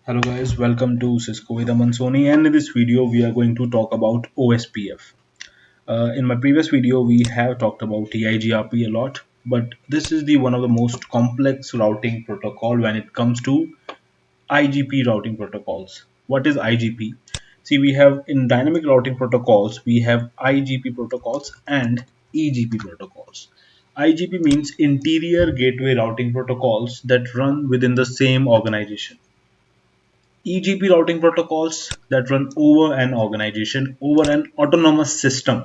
Hello guys, welcome to Cisco with Aman Soni, and in this video we are going to talk about OSPF. In my previous video we have talked about EIGRP a lot, but this is the one of the most complex routing protocol when it comes to IGP routing protocols. What is IGP? See, we have in dynamic routing protocols we have IGP protocols and EGP protocols. IGP means interior gateway routing protocols that run within the same organization. EGP routing protocols that run over an organization, over an autonomous system.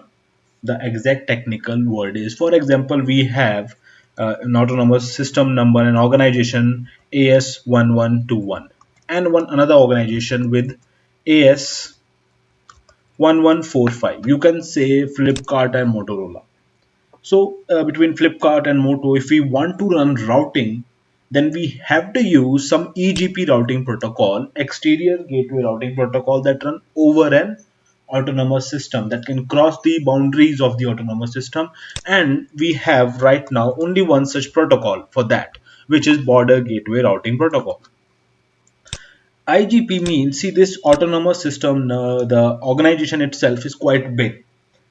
The exact technical word is, for example, we have an autonomous system number, an organization AS1121, and one another organization with AS1145. You can say Flipkart and Motorola. So between Flipkart and Moto, if we want to run routing, then we have to use some EGP routing protocol, exterior gateway routing protocol that run over an autonomous system that can cross the boundaries of the autonomous system. And we have right now only one such protocol for that, which is border gateway routing protocol. IGP means, see, this autonomous system, the organization itself is quite big.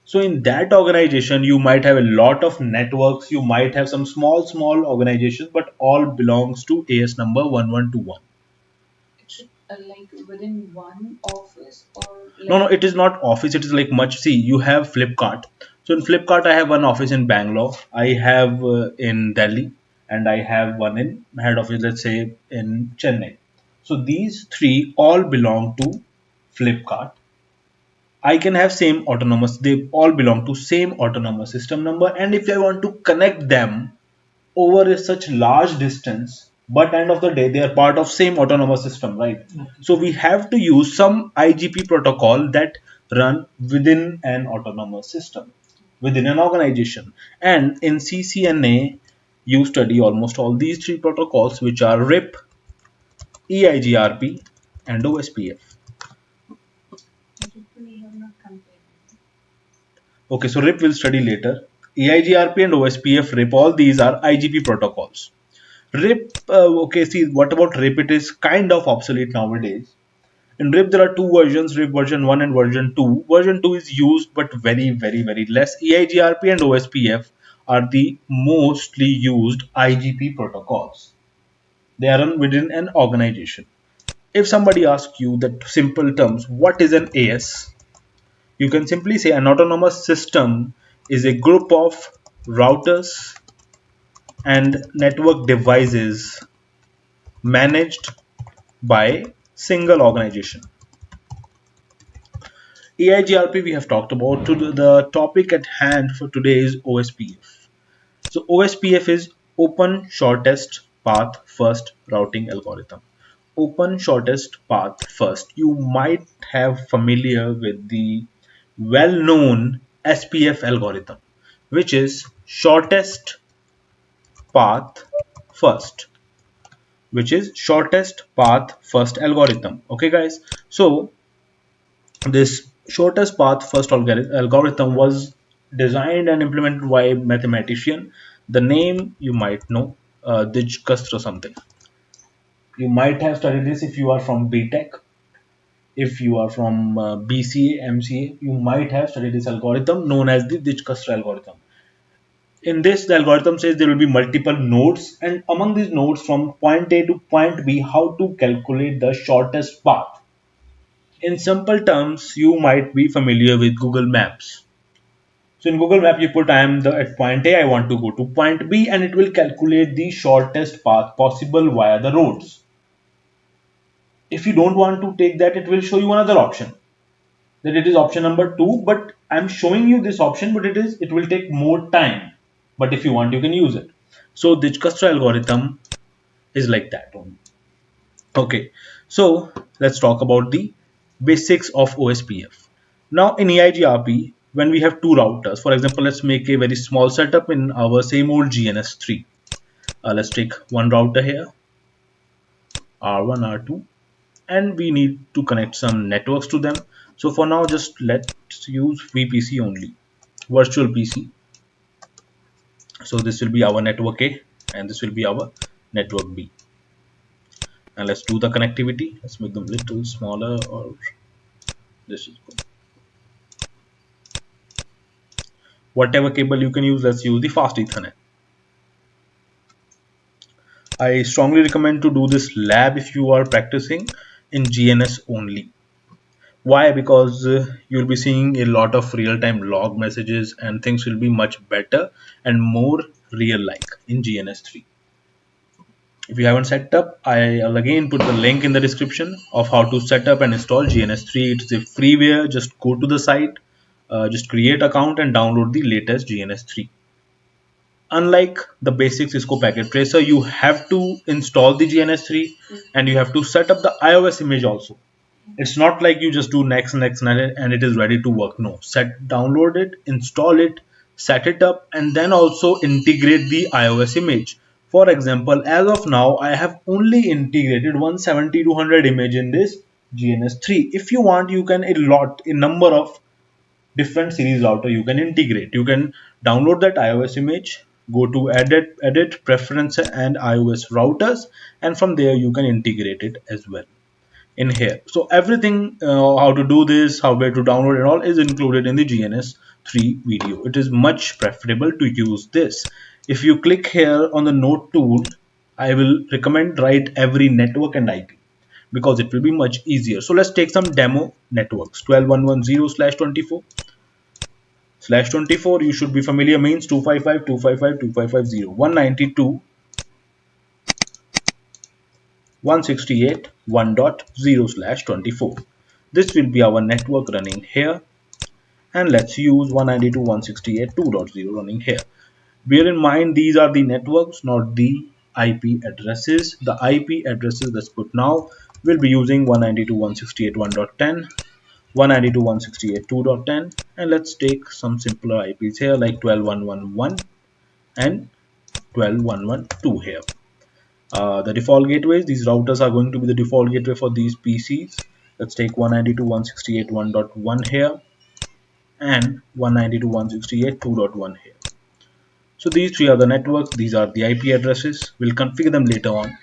So in that organization, you might have a lot of networks. You might have some small organizations, but all belongs to AS number 1121. Like within one office or No, it is not office. It is like much. See, you have Flipkart. So in Flipkart, I have one office in Bangalore. I have in Delhi, and I have one in head office, let's say in Chennai. So these three all belong to Flipkart. I can have same autonomous, they all belong to same autonomous system number, and if I want to connect them over such large distance, but end of the day they are part of same autonomous system, right? So we have to use some IGP protocol that run within an autonomous system, within an organization. And in CCNA you study almost all these three protocols, which are RIP, EIGRP and OSPF. we have not compared. Okay, so RIP will study later. EIGRP and OSPF RIP, all these are IGP protocols. RIP, okay, see, what about RIP? It is kind of obsolete nowadays. In RIP, there are two versions, RIP version 1 and version 2. Version 2 is used, but very less. EIGRP and OSPF are the mostly used IGP protocols. They are run within an organization. If somebody asks you that simple terms, what is an AS? You can simply say an autonomous system is a group of routers and network devices managed by single organization. EIGRP we have talked about. The topic at hand for today is OSPF. So OSPF is Open Shortest Path First Routing Algorithm. Open Shortest Path First. You might have familiar with the well-known SPF algorithm, which is shortest path first, which is shortest path first algorithm. Okay guys, so this shortest path first algorithm was designed and implemented by a mathematician. The name you might know, Dijkast or something. You might have studied this if you are from BTech. If you are from BCA, MCA, you might have studied this algorithm known as the Dijkast algorithm. In this, the algorithm says there will be multiple nodes, and among these nodes from point A to point B, how to calculate the shortest path. In simple terms, you might be familiar with Google Maps. So in Google Map, you put I am at point A, I want to go to point B, and it will calculate the shortest path possible via the roads. If you don't want to take that, it will show you another option. That it is option number 2, but I'm showing you this option, but it will take more time. But if you want, you can use it. So Dijkastra algorithm is like that only. Okay, so let's talk about the basics of OSPF. Now in EIGRP, when we have two routers, for example, let's make a very small setup in our same old GNS3. Let's take one router here, R1, R2, and we need to connect some networks to them. So for now, just let's use VPC only, virtual PC. So this will be our network A and this will be our network B. And let's do the connectivity. Let's make them a little smaller, or this is good. Whatever cable you can use, let's use the fast Ethernet. I strongly recommend to do this lab if you are practicing in GNS only. Why? Because you'll be seeing a lot of real-time log messages and things will be much better and more real-like in GNS3. If you haven't set up, I'll again put the link in the description of how to set up and install GNS3. It's a freeware. Just go to the site, just create account and download the latest GNS3. Unlike the basic Cisco packet tracer, you have to install the GNS3 and you have to set up the iOS image also. It's not like you just do next and it is ready to work. No, download it, install it, set it up, and then also integrate the iOS image. For example, as of now, I have only integrated 170-200 image in this GNS3. If you want, you can a number of different series router you can integrate. You can download that iOS image, go to edit preference and iOS routers, and from there you can integrate it as well in here. So everything, how to do this, how where to download and all is included in the GNS3 video. It is much preferable to use this. If you click here on the node tool, I will recommend write every network and IP because it will be much easier. So let's take some demo networks. 12110/24 slash 24, you should be familiar, means 255.255.255.0, 192 168 1.0/24. This will be our network running here, and let's use 192.168.2.0 running here. Bear in mind, these are the networks, not the IP addresses. The IP addresses, let's put now, will be using 192.168.1.10, 192.168.2.10, and let's take some simpler IPs here like 12.1.1.1 and 12.1.1.2 here. The default gateways, these routers are going to be the default gateway for these PCs. Let's take 192.168.1.1 here and 192.168.2.1 here. So these three are the networks, these are the IP addresses. We'll configure them later on.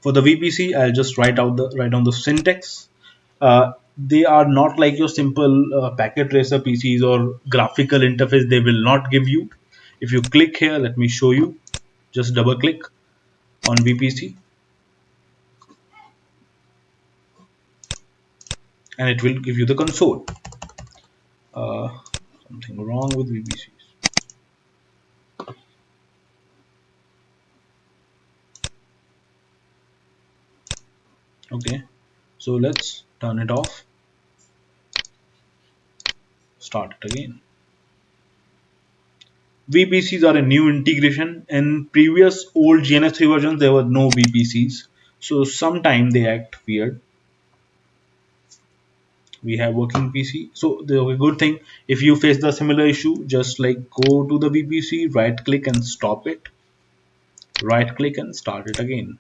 For the VPC, I'll just write down the syntax. They are not like your simple packet tracer PCs or graphical interface. They will not give you. If you click here, let me show you. Just double click on VPC and it will give you the console. Uh, Something wrong with VPCs. Okay, so let's turn it off. Start it again. VPCs are a new integration. In previous old GNS3 versions, there were no VPCs. So sometimes they act weird. We have working PC. So the good thing, if you face the similar issue, just like go to the VPC, right click and stop it. Right click and start it again.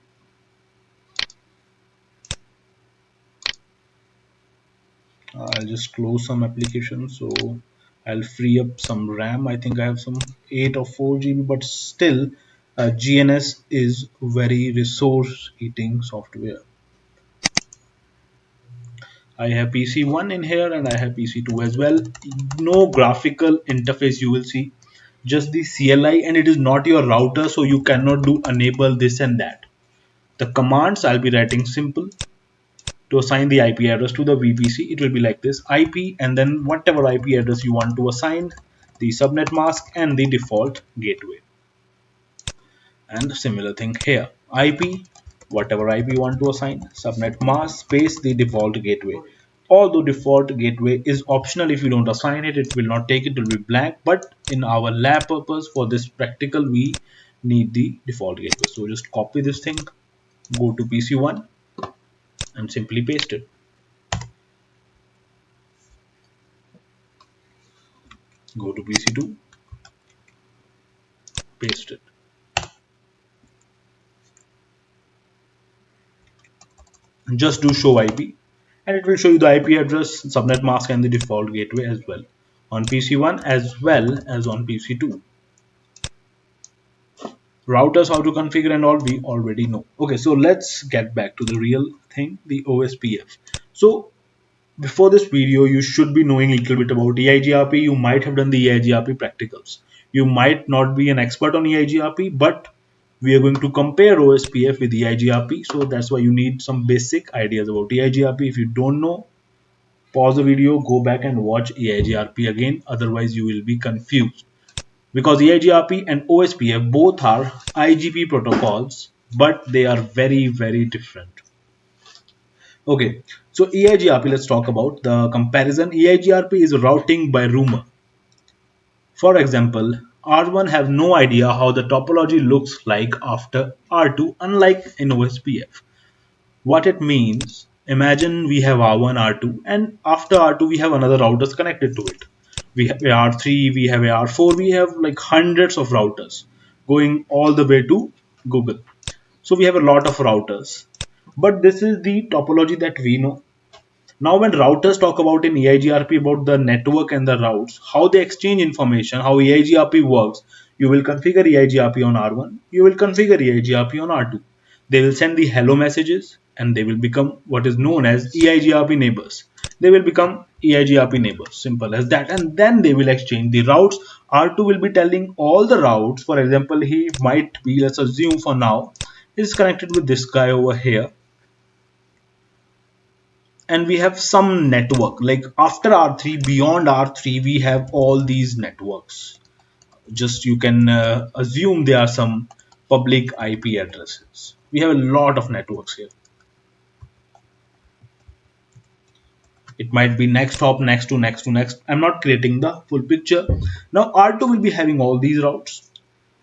I'll just close some applications, so I'll free up some RAM. I think I have some 8 or 4 GB, but still GNS is very resource eating software. I have PC1 in here and I have PC2 as well. No graphical interface you will see, just the CLI, and it is not your router, so you cannot do enable this and that. The commands I'll be writing simple. To assign the IP address to the VPC, it will be like this: IP and then whatever IP address you want to assign, the subnet mask and the default gateway. And similar thing here: IP, whatever IP you want to assign, subnet mask space the default gateway. Although default gateway is optional, if you don't assign it, it will not take it, it will be blank. But in our lab purpose for this practical, we need the default gateway. So just copy this thing, go to PC1 and simply paste it. Go to PC2, paste it. Just do show IP and it will show you the IP address, subnet mask and the default gateway as well on PC1 as well as on PC2. Routers, how to configure and all, we already know. Okay, so let's get back to the real thing, the OSPF. So before this video, you should be knowing a little bit about EIGRP. You might have done the EIGRP practicals. You might not be an expert on EIGRP, but we are going to compare OSPF with EIGRP. So that's why you need some basic ideas about EIGRP. If you don't know, pause the video, go back and watch EIGRP again. Otherwise, you will be confused. Because EIGRP and OSPF both are IGP protocols, but they are very, very different. Okay, so EIGRP, let's talk about the comparison. EIGRP is routing by rumor. For example, R1 have no idea how the topology looks like after R2, unlike in OSPF. What it means, imagine we have R1, R2, and after R2 we have another routers connected to it. We have R3, we have R4, we have like hundreds of routers going all the way to Google. So we have a lot of routers. But this is the topology that we know. Now, when routers talk about in EIGRP about the network and the routes, how they exchange information, how EIGRP works, you will configure EIGRP on R1, you will configure EIGRP on R2. They will send the hello messages and they will become what is known as EIGRP neighbors. They will become EIGRP neighbors, simple as that. And then they will exchange the routes. R2 will be telling all the routes. For example, he might be, let's assume for now, is connected with this guy over here, and we have some network like after R3, beyond R3 we have all these networks. Just you can assume there are some public IP addresses. We have a lot of networks here. It might be next hop, next to next to next. I'm not creating the full picture. Now R2 will be having all these routes,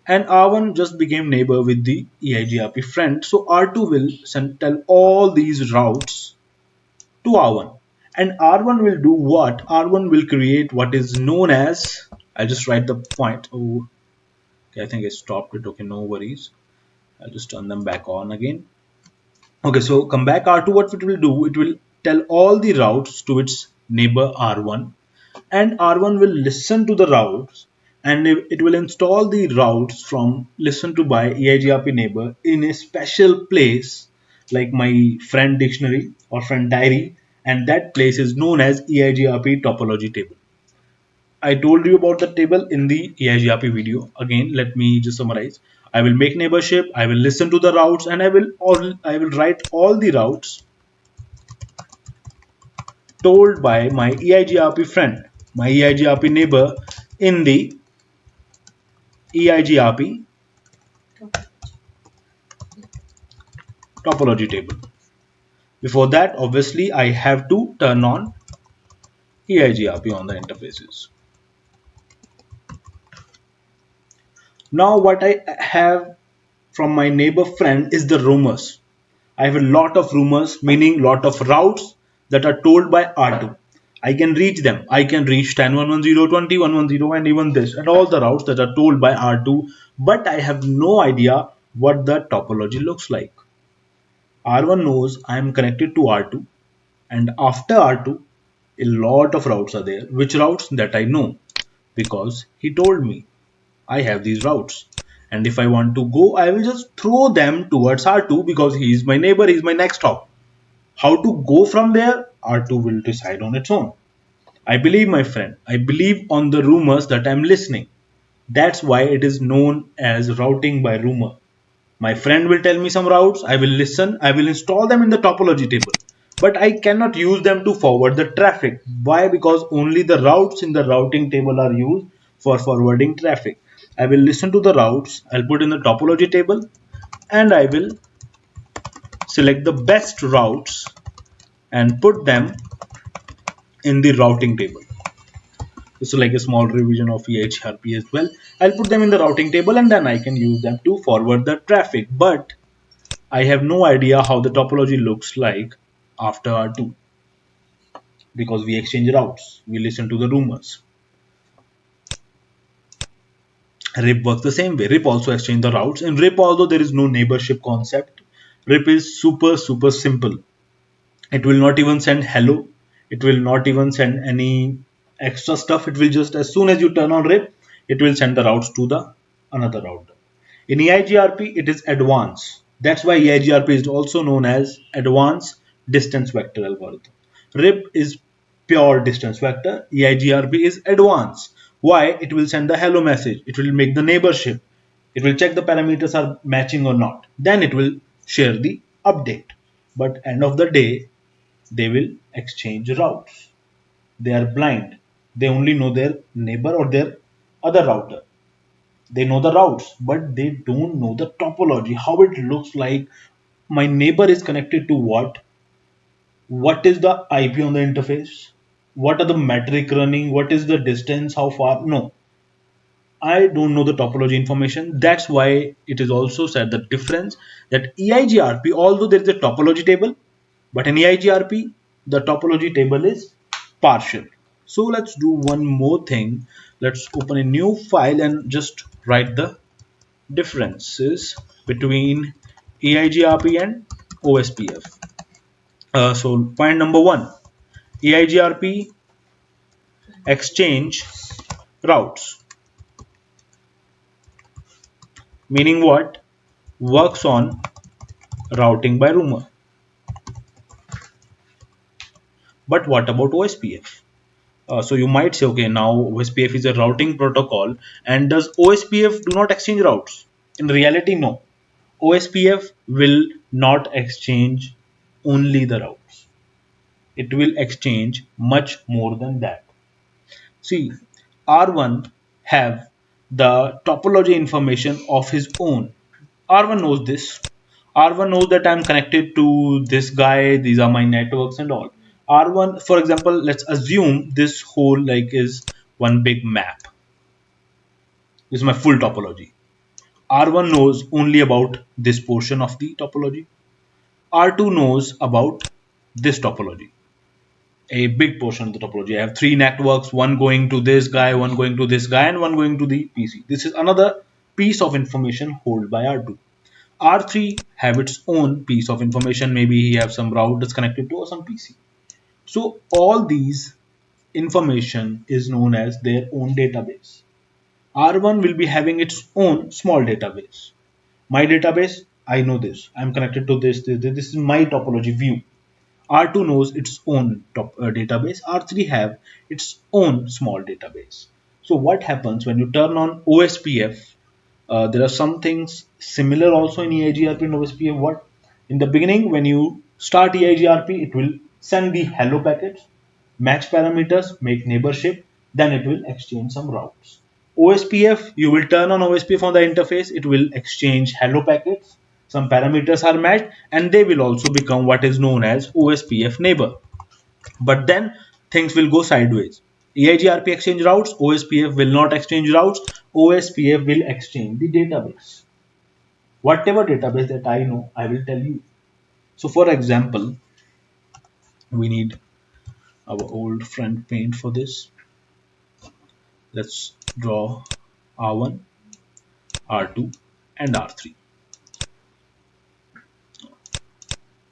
and R1 just became neighbor with the EIGRP friend, so R2 will tell all these routes to R1, and R1 will do what? R1 will create what is known as, I'll just write the point. Oh, okay, I think I stopped it. Okay, no worries. I'll just turn them back on again. Okay, so come back. R2, what it will do, it will tell all the routes to its neighbor R1, and R1 will listen to the routes, and it will install the routes from listen to by EIGRP neighbor in a special place like my friend dictionary or friend diary, and that place is known as EIGRP topology table. I told you about the table in the EIGRP video. Again, let me just summarize. I will make neighborship, I will listen to the routes, and I will write all the routes told by my EIGRP friend, my EIGRP neighbor in the EIGRP topology table. Before that, obviously, I have to turn on EIGRP on the interfaces. Now, what I have from my neighbor friend is the rumors. I have a lot of rumors, meaning lot of routes that are told by R2. I can reach them. I can reach 10.110, 20.110, and even this, and all the routes that are told by R2, but I have no idea what the topology looks like. R1 knows I am connected to R2, and after R2, a lot of routes are there. Which routes? That I know because he told me I have these routes. And if I want to go, I will just throw them towards R2 because he is my neighbor, he is my next hop. How to go from there? R2 will decide on its own. I believe my friend. I believe on the rumors that I'm listening. That's why it is known as routing by rumor. My friend will tell me some routes, I will listen, I will install them in the topology table. But I cannot use them to forward the traffic. Why? Because only the routes in the routing table are used for forwarding traffic. I will listen to the routes, I'll put in the topology table, and I will select the best routes and put them in the routing table. This is like a small revision of EIGRP as well. I'll put them in the routing table and then I can use them to forward the traffic. But I have no idea how the topology looks like after R2 because we exchange routes, we listen to the rumors. RIP works the same way. RIP also exchange the routes. In RIP, although there is no neighborship concept, RIP is super simple. It will not even send hello. It will not even send any extra stuff. It will just, as soon as you turn on RIP, it will send the routes to the another router. In EIGRP, it is advanced. That's why EIGRP is also known as Advanced Distance Vector Algorithm. RIP is pure distance vector. EIGRP is advanced. Why? It will send the hello message. It will make the neighborship. It will check the parameters are matching or not. Then it will share the update. But end of the day, they will exchange routes. They are blind. They only know their neighbor or their other router. They know the routes, but they don't know the topology, how it looks like. My neighbor is connected to what is the IP on the interface, what are the metric running, what is the distance, how far. No, I don't know the topology information. That's why it is also said the difference that EIGRP, although there is a topology table, but in EIGRP, the topology table is partial. So let's do one more thing. Let's open a new file and just write the differences between EIGRP and OSPF. So point number one, EIGRP exchange routes, meaning what? Works on routing by rumor. But what about OSPF? So you might say, okay, now OSPF is a routing protocol, and does OSPF do not exchange routes? In reality, no. OSPF will not exchange only the routes. It will exchange much more than that. See, R1 have the topology information of his own. R1 knows this. R1 knows that I'm connected to this guy, these are my networks and all. R1, for example, let's assume this whole like is one big map. This is my full topology. R1 knows only about this portion of the topology. R2 knows about this topology, a big portion of the topology. I have three networks, one going to this guy, one going to this guy, and one going to the PC. This is another piece of information held by R2. R3 have its own piece of information. Maybe he have some routers connected to or some PC. So all these information is known as their own database. R1 will be having its own small database. My database, I know this. I'm connected to this is my topology view. R2 knows its own database. R3 have its own small database. So what happens when you turn on OSPF? There are some things similar also in EIGRP and OSPF. What? In the beginning, when you start EIGRP, it will send the hello packets, match parameters, make neighborship, then it will exchange some routes. OSPF, you will turn on OSPF on the interface, it will exchange hello packets, some parameters are matched, and they will also become what is known as OSPF neighbor. But then things will go sideways. EIGRP exchange routes, OSPF will not exchange routes, OSPF will exchange the database. Whatever database that I know, I will tell you. So for example, we need our old friend paint for this. Let's draw R1, R2 and R3.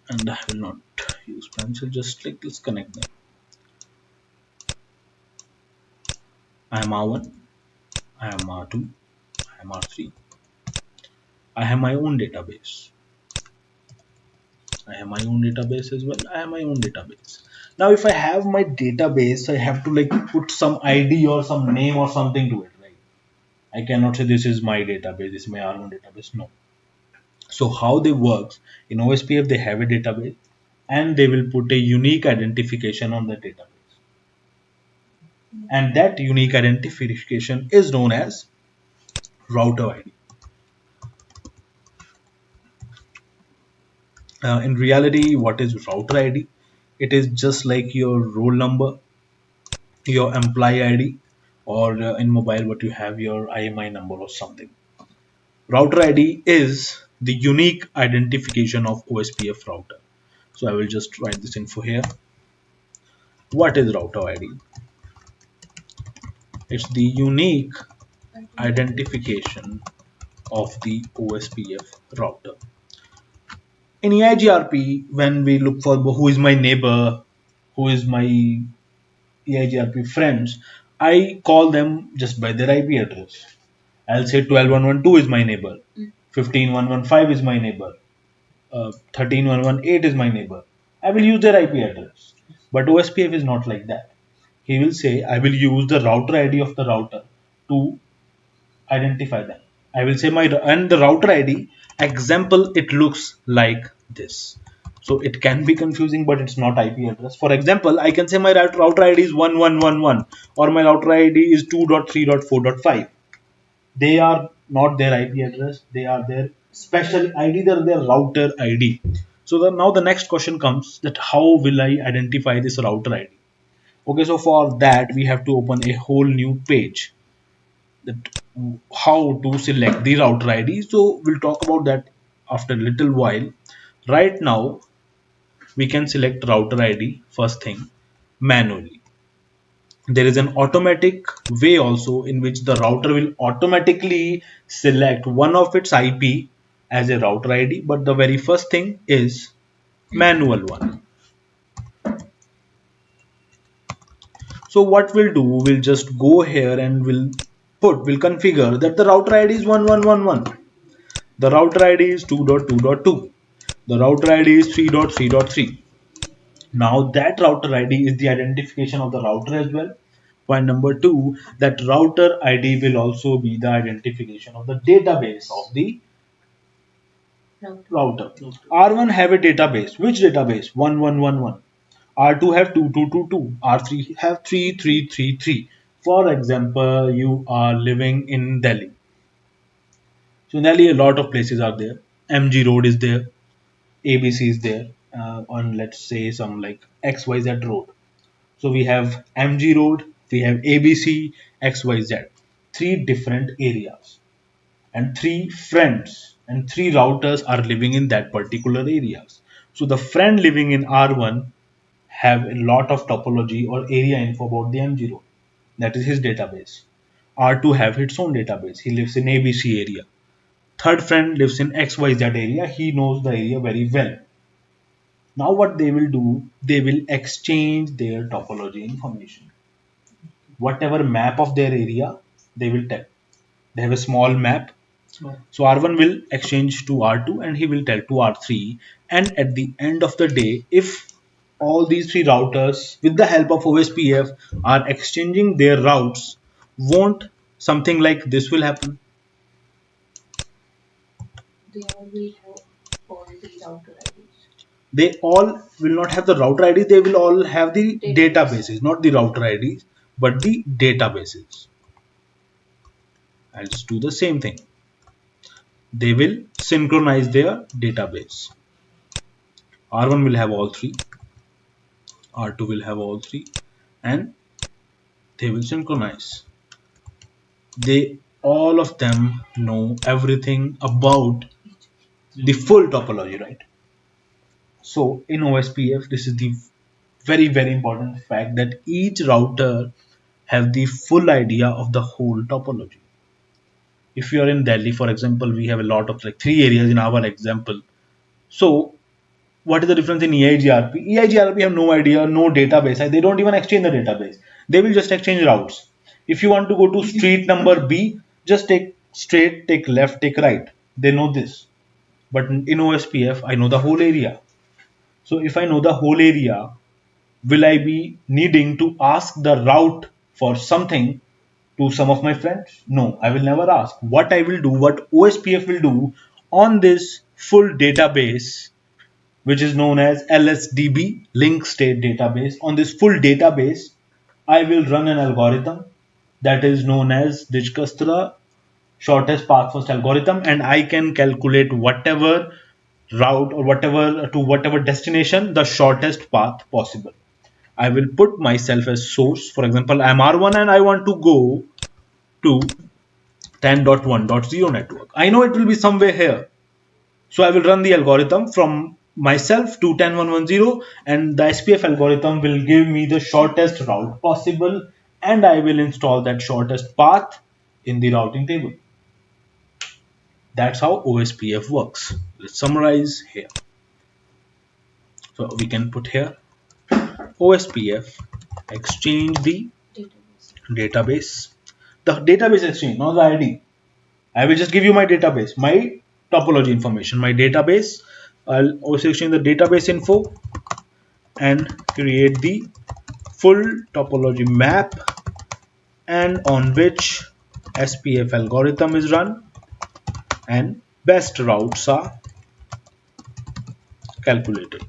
And I will not use pencil, just like let's connect them. I am R1, I am R2, I am R3. I have my own database. I have my own database as well. I have my own database. Now, if I have my database, I have to like put some ID or some name or something to it, right? I cannot say this is my database, this is my R1 database. No. So how they work in OSPF, they have a database and they will put a unique identification on the database. And that unique identification is known as router ID. In reality, what is router ID? It is just like your roll number, your employee ID, or in mobile what you have your IMI number or something. Router ID is the unique identification of OSPF router. So I will just write this info here. What is router ID? It's the unique identification of the OSPF router. In EIGRP, when we look for who is my neighbor, who is my EIGRP friends, I call them just by their IP address. I'll say 12112 is my neighbor. 15115 is my neighbor. 13118 is my neighbor. I will use their IP address. But OSPF is not like that. He will say, I will use the router ID of the router to identify them. I will say and the router ID example, it looks like this. So it can be confusing, but it's not IP address. For example, I can say my router ID is 1111 or my router ID is 2.3.4.5. They are not their IP address, they are their special ID, they're their router ID. So now the next question comes, that how will I identify this router ID? Okay, so for that we have to open a whole new page, that how to select the router ID. So we'll talk about that after a little while. Right now we can select router ID first thing manually. There is an automatic way also in which the router will automatically select one of its IP as a router ID, but the very first thing is manual one. So what we'll do, we'll just go here and we'll configure that the router ID is 1111. The router ID is 2.2.2. The router ID is 3.3.3. Now that router ID is the identification of the router as well. Point number two, that router ID will also be the identification of the database of the router. R1 have a database. Which database? 1111. R2 have 2222. R3 have 3333. For example, you are living in Delhi. So in Delhi, a lot of places are there. MG Road is there. ABC is there. On, let's say, some like XYZ road. So we have MG Road, we have ABC, XYZ. Three different areas. And three friends and three routers are living in that particular areas. So the friend living in R1 have a lot of topology or area info about the MG road. That is his database. R2 have its own database. He lives in ABC area. Third friend lives in XYZ area. He knows the area very well. Now what they will do, they will exchange their topology information. Whatever map of their area, they will tell. They have a small map. So R1 will exchange to R2 and he will tell to R3. And at the end of the day, if all these three routers with the help of OSPF are exchanging their routes, won't something like this will happen? They all will have all the router IDs. They all will not have the router ID, they will all have the Database. databases, not the router IDs, but the databases. I'll just do the same thing. They will synchronize their database. R1 will have all three, R2 will have all three, and they will synchronize. They all of them know everything about the full topology, right? So in OSPF, this is the very important fact that each router have the full idea of the whole topology. If you are in Delhi, for example, we have a lot of like three areas in our example. So what is the difference in EIGRP? EIGRP have no idea, no database. They don't even exchange the database. They will just exchange routes. If you want to go to street number B, just take straight, take left, take right. They know this. But in OSPF, I know the whole area. So if I know the whole area, will I be needing to ask the route for something to some of my friends? No, I will never ask. What I will do, what OSPF will do on this full database, which is known as LSDB, link state database. On this full database, I will run an algorithm that is known as Dijkstra shortest path first algorithm, and I can calculate whatever route or whatever destination the shortest path possible. I will put myself as source. For example, I'm R1 and I want to go to 10.1.0 network. I know it will be somewhere here. So I will run the algorithm from myself to 10.1.1.0 and the SPF algorithm will give me the shortest route possible and I will install that shortest path in the routing table. That's how OSPF works. Let's summarize here. So we can put here OSPF exchange the database. The database exchange, not the ID. I will just give you my database. My topology information, my database. I'll also exchange the database info and create the full topology map and on which SPF algorithm is run and best routes are calculated.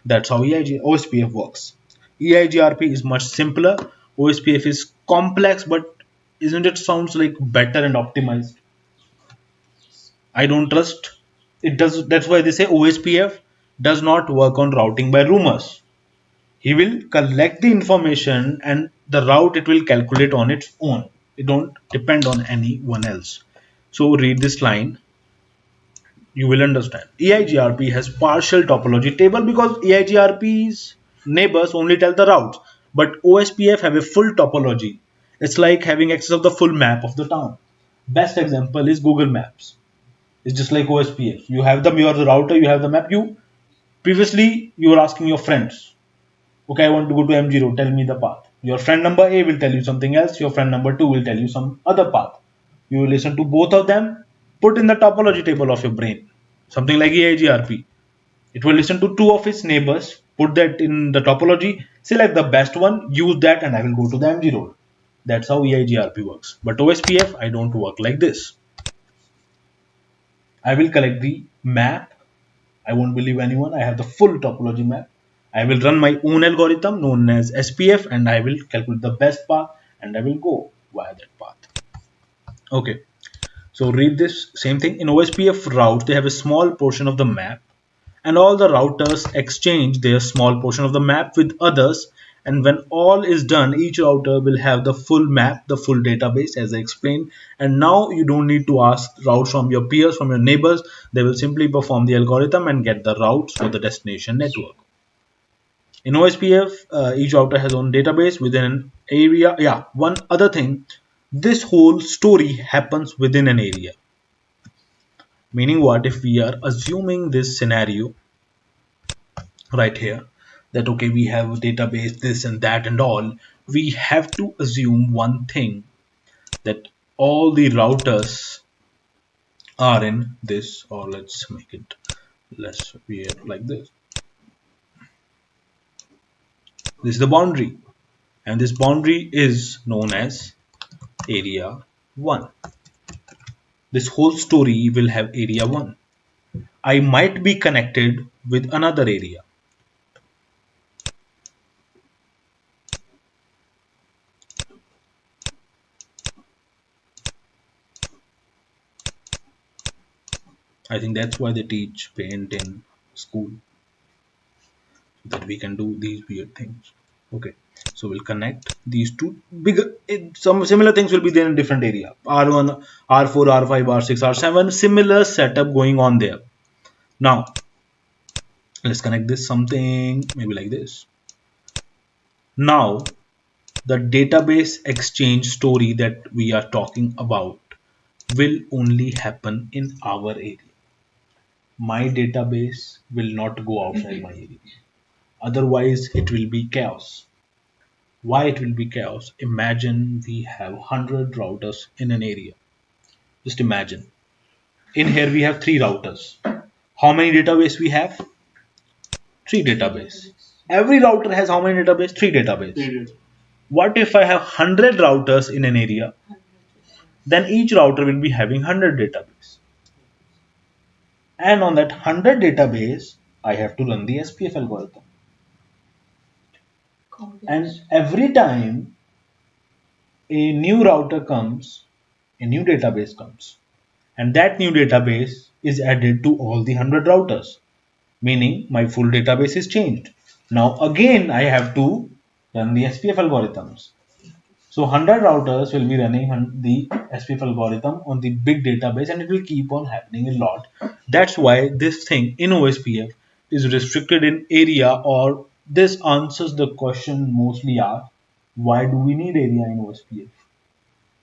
That's how OSPF works. EIGRP is much simpler. OSPF is complex, but isn't it sounds like better and optimized? I don't trust. It does. That's why they say OSPF does not work on routing by rumors. He will collect the information and the route it will calculate on its own. It don't depend on anyone else. So read this line, you will understand. EIGRP has partial topology table because EIGRP's neighbors only tell the routes, but OSPF have a full topology. It's like having access of the full map of the town. Best example is Google Maps. It's just like OSPF. You have you are the router, you have the map. You previously you were asking your friends, okay, I want to go to M0, tell me the path. Your friend number A will tell you something else, your friend number 2 will tell you some other path. You will listen to both of them, put in the topology table of your brain, something like EIGRP. It will listen to two of its neighbors, put that in the topology, select the best one, use that, and I will go to the M0. That's how EIGRP works. But OSPF, I don't work like this. I will collect the map. I won't believe anyone. I have the full topology map. I will run my own algorithm known as SPF and I will calculate the best path and I will go via that path. Okay, so read this same thing. In OSPF routes, they have a small portion of the map and all the routers exchange their small portion of the map with others. And when all is done, each router will have the full map, the full database as I explained. And now you don't need to ask routes from your peers, from your neighbors. They will simply perform the algorithm and get the routes for the destination network. In OSPF, each router has own database within an area. Yeah, one other thing, this whole story happens within an area. Meaning what, if we are assuming this scenario right here, that okay, we have a database, this and that and all, we have to assume one thing, that all the routers are in this, or let's make it less weird like this. This is the boundary, and this boundary is known as area 1. This whole story will have area 1. I might be connected with another area. I think that's why they teach paint in school, that we can do these weird things. Okay, so we'll connect these two bigger, some similar things will be there in different area, R1, R4, R5, R6, R7, similar setup going on there. Now let's connect this something maybe like this. Now the database exchange story that we are talking about will only happen in our area. My database will not go outside my area, otherwise it will be chaos. Why it will be chaos? Imagine we have 100 routers in an area. Just imagine. In here we have 3 routers. How many database we have? 3 database. Every router has how many database? 3 database. What if I have 100 routers in an area? Then each router will be having 100 database. And on that 100 database, I have to run the SPF algorithm. And every time a new router comes, a new database comes. And that new database is added to all the 100 routers, meaning my full database is changed. Now again I have to run the SPF algorithms. So 100 routers will be running the SPF algorithm on the big database and it will keep on happening a lot. That's why this thing in OSPF is restricted in area, or this answers the question mostly asked, why do we need area in OSPF?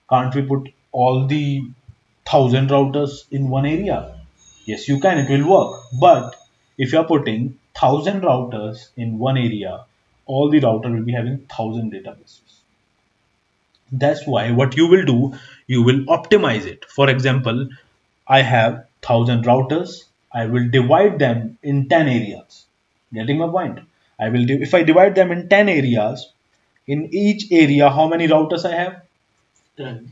Can't we put all the 1,000 routers in one area? Yes, you can, it will work. But if you are putting 1,000 routers in one area, all the router will be having 1,000 databases. That's why what you will do, you will optimize it. For example, I have 1000 routers. I will divide them in 10 areas. Getting my point? If I divide them in 10 areas, in each area, how many routers I have? 10.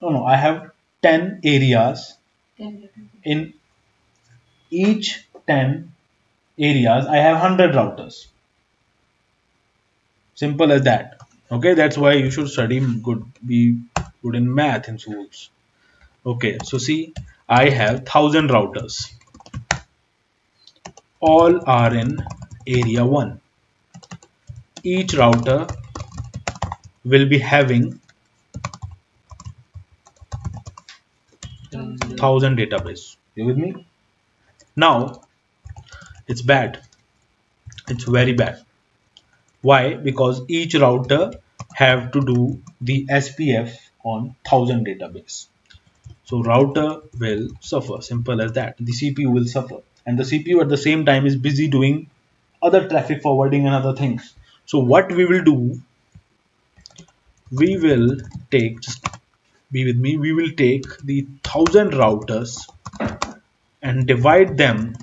No, no, I have 10 areas. 10. In each 10 areas, I have 100 routers. Simple as that. Okay, that's why you should study good, be good in math in schools. Okay, so see, I have 1000 routers. All are in area 1. Each router will be having 1000 database. You with me? Now, it's bad. It's very bad. Why? Because each router have to do the SPF on 1000 database. So router will suffer. Simple as that. The CPU will suffer. And the CPU at the same time is busy doing other traffic forwarding and other things. So what we will do, we will take, just be with me, we will take the 1000 routers and divide them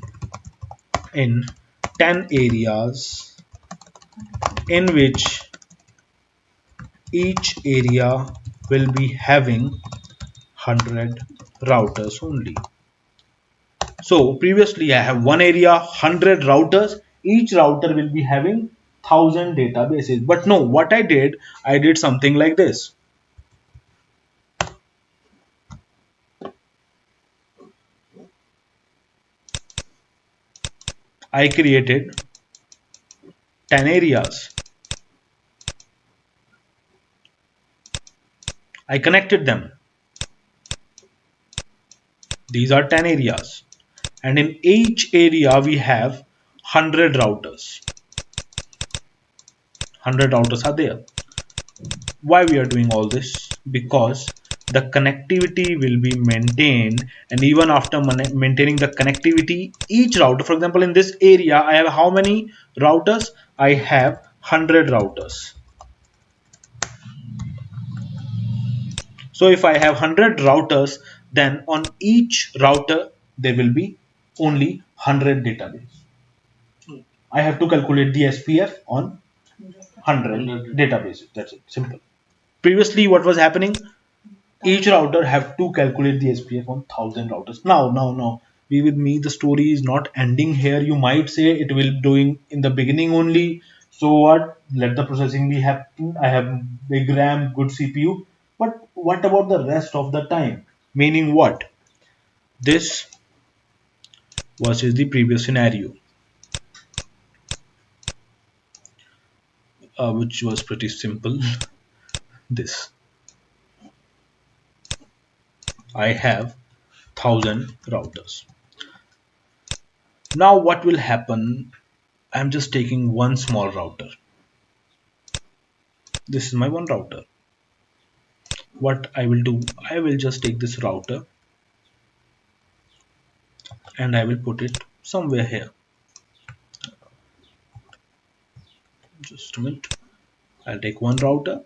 in 10 areas in which each area will be having 100 routers only. So previously I have one area 100 routers, each router will be having 1000 databases. But no, what I did something like this. I created 10 areas. I connected them. These are 10 areas. And in each area we have 100 routers. 100 routers are there. Why we are doing all this? Because the connectivity will be maintained, and even after maintaining the connectivity, each router, for example, in this area I have how many routers? I have 100 routers. So if I have 100 routers, then on each router there will be only 100 database. I have to calculate the SPF on 100 databases. That's it. Simple. Previously, what was happening? Each router have to calculate the SPF on 1000 routers. Now, be with me. The story is not ending here. You might say it will doing in the beginning only. So what? Let the processing be happen. I have big RAM, good CPU. But what about the rest of the time? Meaning what? This versus the previous scenario, which was pretty simple. This I have 1000 routers. Now what will happen? I'm just taking one small router. This is my one router. What I will do, I will just take this router and I will put it somewhere here. Just a minute. I'll take one router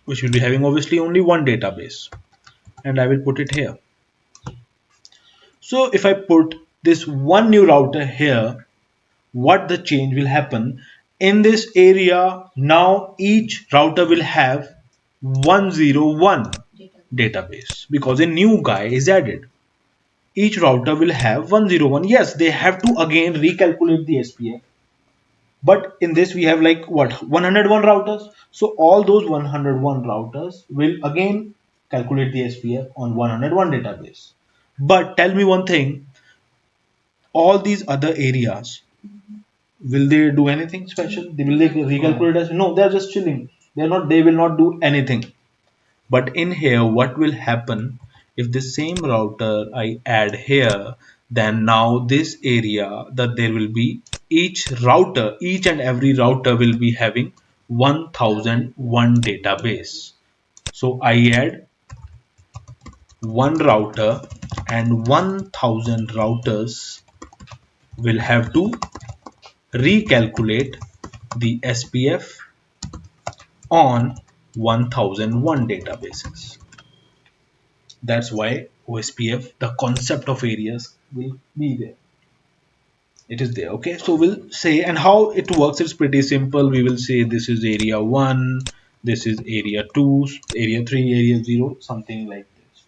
which will be having obviously only one database, and I will put it here. So if I put this one new router here, what the change will happen in this area? Now each router will have 101 database because a new guy is added. Each router will have 101. Yes, they have to again recalculate the SPF, but in this we have like what, 101 routers. So all those 101 routers will again calculate the SPF on 101 database. But tell me one thing, all these other areas, will they do anything special? Will they recalculate as? No, they're just chilling. They will not do anything. But in here, what will happen if the same router I add here? Then now this area, that there will be each router, each and every router will be having 1001 database. So I add one router and 1000 routers will have to recalculate the SPF on 1001 databases. That's why OSPF, the concept of areas will be there. It is there. Okay, so we'll say, and how it works is pretty simple. We will say this is area 1, this is area 2, area 3, area 0, something like this.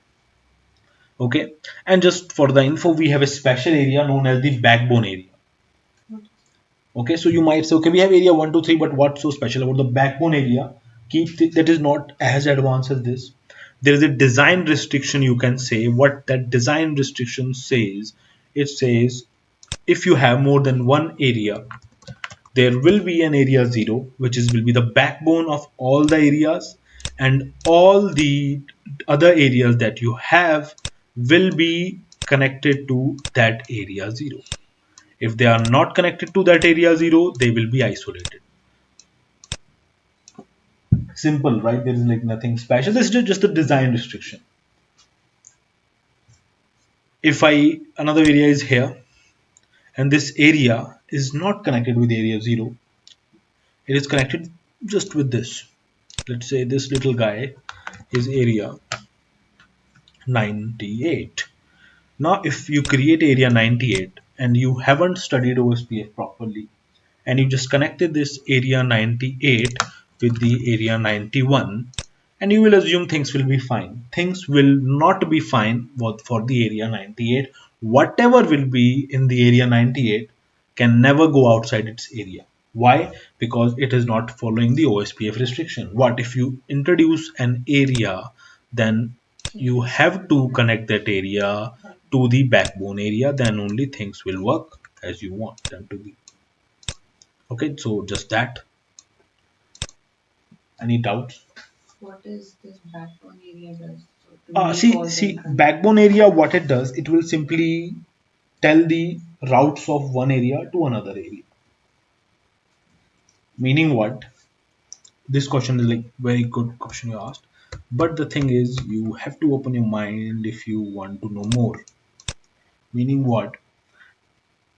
Okay, and just for the info, we have a special area known as the backbone area. Okay, so you might say, okay, we have area 1, 2, 3, but what's so special about the backbone area? That is not as advanced as this. There is a design restriction, you can say. What that design restriction says, it says if you have more than one area, there will be an area 0, which is will be the backbone of all the areas, and all the other areas that you have will be connected to that area 0. If they are not connected to that area 0, they will be isolated. Simple, right? There is like nothing special. This is just a design restriction. If I another area is here and this area is not connected with area 0, it is connected just with this. Let's say this little guy is area 98. Now if you create area 98 and you haven't studied OSPF properly, and you just connected this area 98 with the area 91, and you will assume things will be fine. Things will not be fine for the area 98. Whatever will be in the area 98 can never go outside its area. Why? Because it is not following the OSPF restriction. What if you introduce an area, then you have to connect that area to the backbone area, then only things will work as you want them to be. Okay, so just that. Any doubts? What is this backbone area does? So to make See, all see, them connect. backbone area, what it does, it will simply tell the routes of one area to another area. Meaning what? This question is like very good question you asked. But the thing is, you have to open your mind if you want to know more. Meaning what?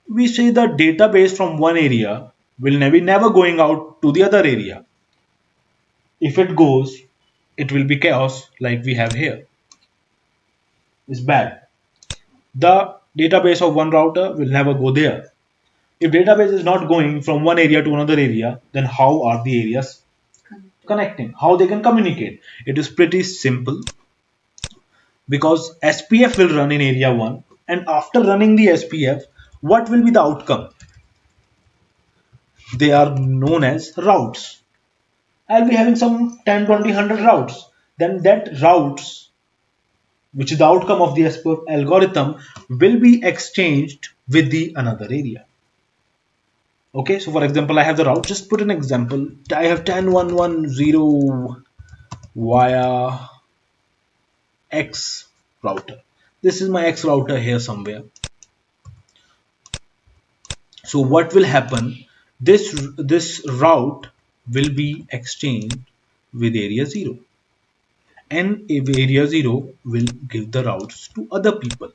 We say the database from one area will never going out to the other area. If it goes, it will be chaos like we have here. It's bad. The database of one router will never go there. If database is not going from one area to another area, then how are the areas connecting? How they can communicate? It is pretty simple, because SPF will run in area 1, and after running the SPF, what will be the outcome? They are known as routes. I'll be having some 10, 20, 100 routes. Then that routes, which is the outcome of the SPF algorithm, will be exchanged with the another area. Okay, so for example, I have the route. Just put an example. I have 10.1.1.0 via X router. This is my X router here somewhere. So what will happen? This route will be exchanged with area 0, and if area 0 will give the routes to other people.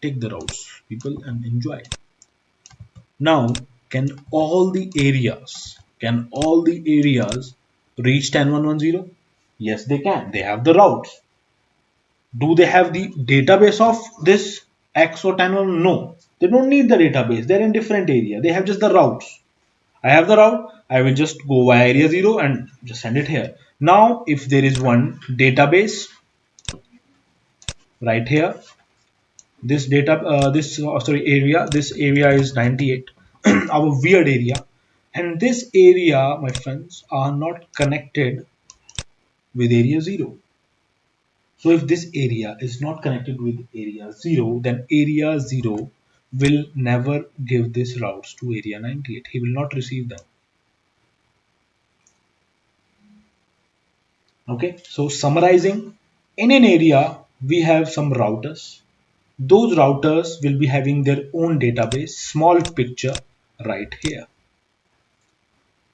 Take the routes, people, and enjoy. Now, can all the areas reach 10.1.1.0? Yes, they can. They have the routes. Do they have the database of this X or 10.1? No. They don't need the database. They're in different area. They have just the routes. I have the route. I will just go via area 0 and just send it here. Now, if there is one database right here, this area is 98, our weird area, and this area, my friends, are not connected with area 0. So if this area is not connected with area 0, then area 0 will never give these routes to area 98. He will not receive them. Okay, so summarizing, in an area we have some routers. Those routers will be having their own database, small picture right here.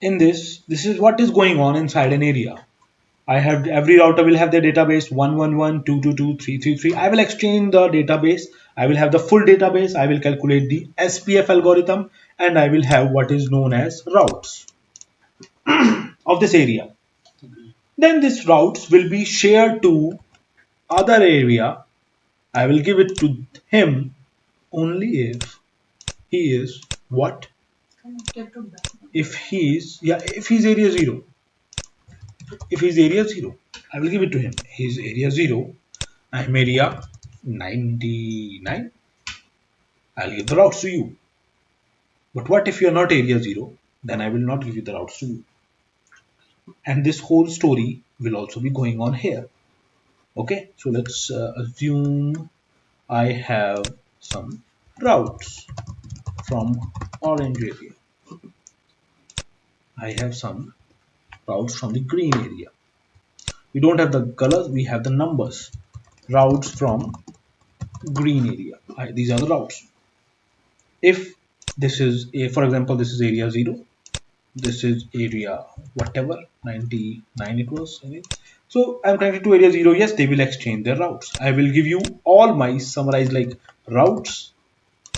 In this is what is going on inside an area. I have every router will have their database 111, 222, 333. I will exchange the database. I will have the full database. I will calculate the SPF algorithm, and I will have what is known as routes of this area. Then these routes will be shared to other area I will give it to him only if he is what? If he's, yeah, if he's area 0. If he's area 0, I will give it to him. He's area 0. I'm area 99. I'll give the routes to you. But what if you're not area 0? Then I will not give you the routes to you. And this whole story will also be going on here. Okay, so let's assume I have some routes from orange area. I have some routes from the green area. We don't have the colors, we have the numbers. Routes from green area. These are the routes. If this is a, for example, this is area 0, this is area whatever 99 it was, I think. So I'm connected to area 0. Yes, they will exchange their routes. I will give you all my summarized like routes.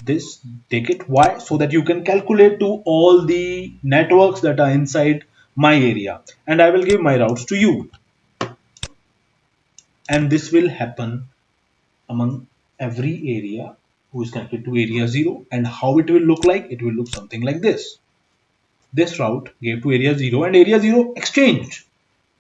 This, take it. Why? So that you can calculate to all the networks that are inside my area, and I will give my routes to you, and this will happen among every area who is connected to area 0. And how it will look like? It will look something like this. This route gave to area 0 and area 0 exchanged.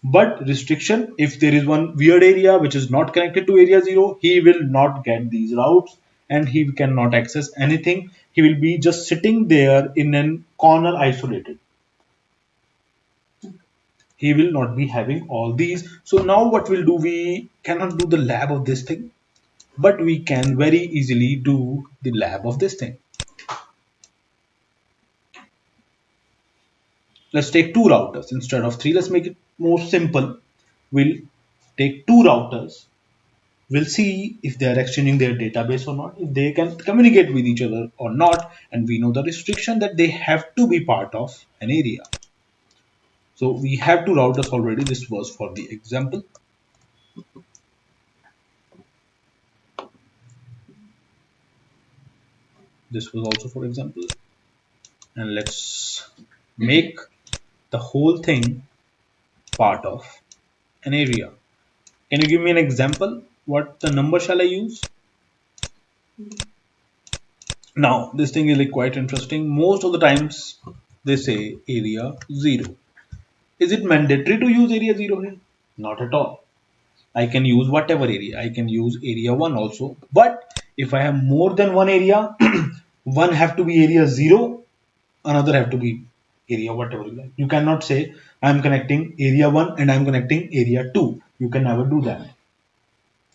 But restriction, if there is one weird area which is not connected to area 0, he will not get these routes and he cannot access anything. He will be just sitting there in a corner isolated. He will not be having all these. So now what we'll do, we cannot do the lab of this thing, but we can very easily do the lab of this thing. Let's take two routers instead of three. Let's make it more simple. We'll take two routers. We'll see if they are exchanging their database or not, if they can communicate with each other or not, and we know the restriction that they have to be part of an area. So we have two routers already. This was for the example. This was also for example. And let's make the whole thing part of an area. Can you give me an example? What the number shall I use? Now, this thing is like quite interesting. Most of the times they say area 0. Is it mandatory to use area 0 here? Not at all. I can use whatever area. I can use area 1 also. But if I have more than one area, one have to be area 0, another have to be area whatever you like. You cannot say I'm connecting area 1 and I'm connecting area 2. You can never do that.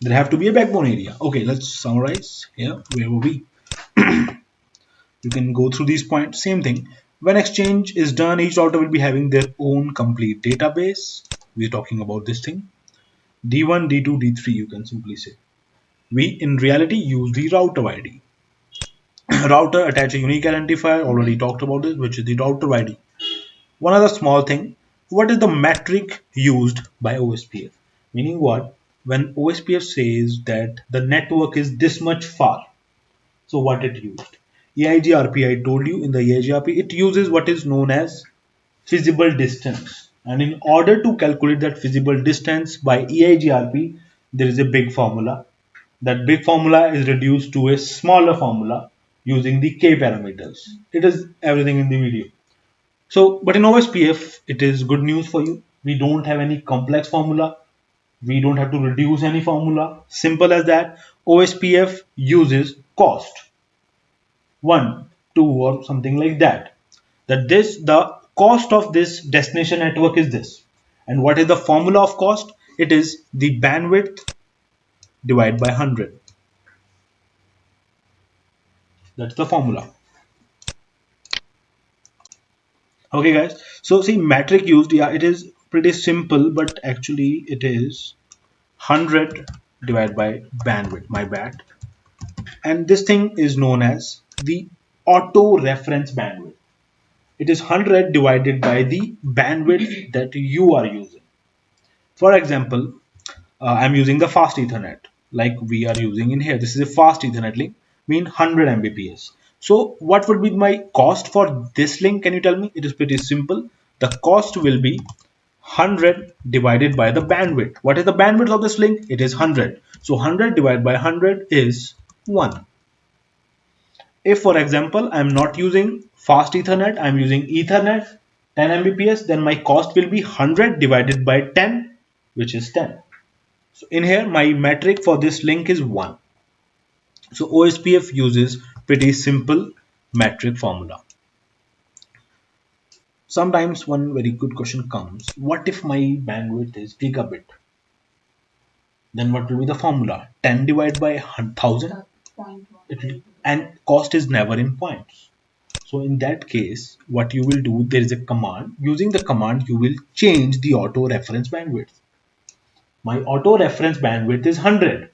There have to be a backbone area. Okay, let's summarize here. Where were we? You can go through these points. Same thing. When exchange is done, each router will be having their own complete database. We're talking about this thing. D1, D2, D3, you can simply say. We in reality use the router ID. Router attach a unique identifier. Already talked about this, which is the router ID. One other small thing. What is the metric used by OSPF? Meaning what? When OSPF says that the network is this much far, so what it used? EIGRP, I told you in the EIGRP, it uses what is known as feasible distance. And in order to calculate that feasible distance by EIGRP, there is a big formula. That big formula is reduced to a smaller formula using the K parameters. It is everything in the video. So, but in OSPF, it is good news for you. We don't have any complex formula. We don't have to reduce any formula. Simple as that. OSPF uses cost. 1, 2 or something like that. That this, the cost of this destination network is this. And what is the formula of cost? It is the bandwidth divided by 100. That's the formula. Okay guys, so see metric used, yeah, it is pretty simple, but actually it is 100 divided by bandwidth, my bad. And this thing is known as the auto reference bandwidth. It is 100 divided by the bandwidth that you are using. For example, I'm using the fast Ethernet like we are using in here. This is a fast Ethernet link, mean 100 Mbps. So what would be my cost for this link? Can you tell me? It is pretty simple. The cost will be 100 divided by the bandwidth. What is the bandwidth of this link? It is 100. So 100 divided by 100 is 1. If, for example, I'm not using fast Ethernet, I'm using Ethernet 10 Mbps, then my cost will be 100 divided by 10, which is 10. So in here, my metric for this link is 1. So OSPF uses pretty simple metric formula. Sometimes one very good question comes, what if my bandwidth is gigabit? Then what will be the formula? 10 divided by 1000? And cost is never in points. So in that case, what you will do, there is a command. Using the command, you will change the auto reference bandwidth. My auto reference bandwidth is 100.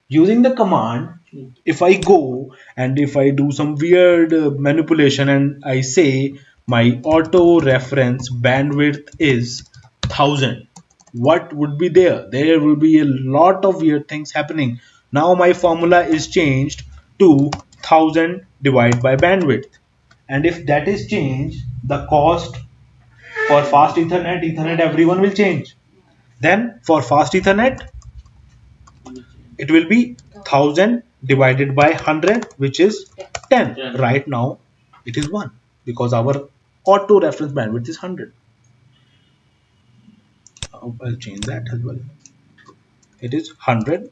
Using the command, if I go and if I do some weird manipulation and I say my auto reference bandwidth is 1000, what would be there? There will be a lot of weird things happening. Now my formula is changed to 1000 divided by bandwidth, and if that is changed, the cost for fast Ethernet everyone will change. Then for fast Ethernet, it will be 1000 divided by 100, which is 10. Right now it is 1 because our auto reference bandwidth is 100. I'll change that as well. It is 100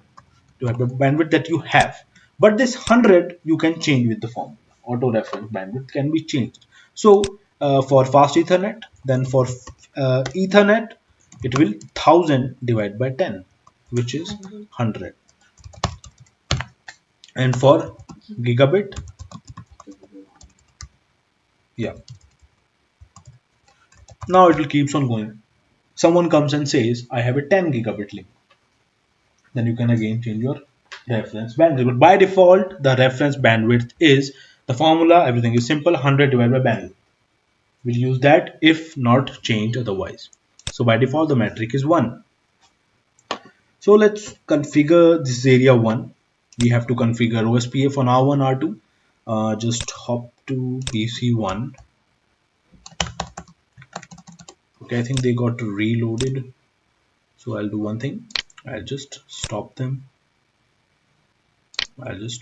divided by bandwidth that you have, but this 100 you can change with the formula. Auto reference bandwidth can be changed. So for fast Ethernet, then for Ethernet, it will 1000 divided by 10, which is 100. And for gigabit, yeah, now it will keeps on going. Someone comes and says I have a 10 gigabit link, then you can again change your reference bandwidth. But by default, the reference bandwidth is the formula. Everything is simple: 100 divided by bandwidth. We'll use that if not changed otherwise. So by default, the metric is 1. So let's configure this area 1. We have to configure OSPF on R1, R2. Just hop to PC1. Okay, I think they got reloaded. So I'll do one thing. I'll just stop them. Let's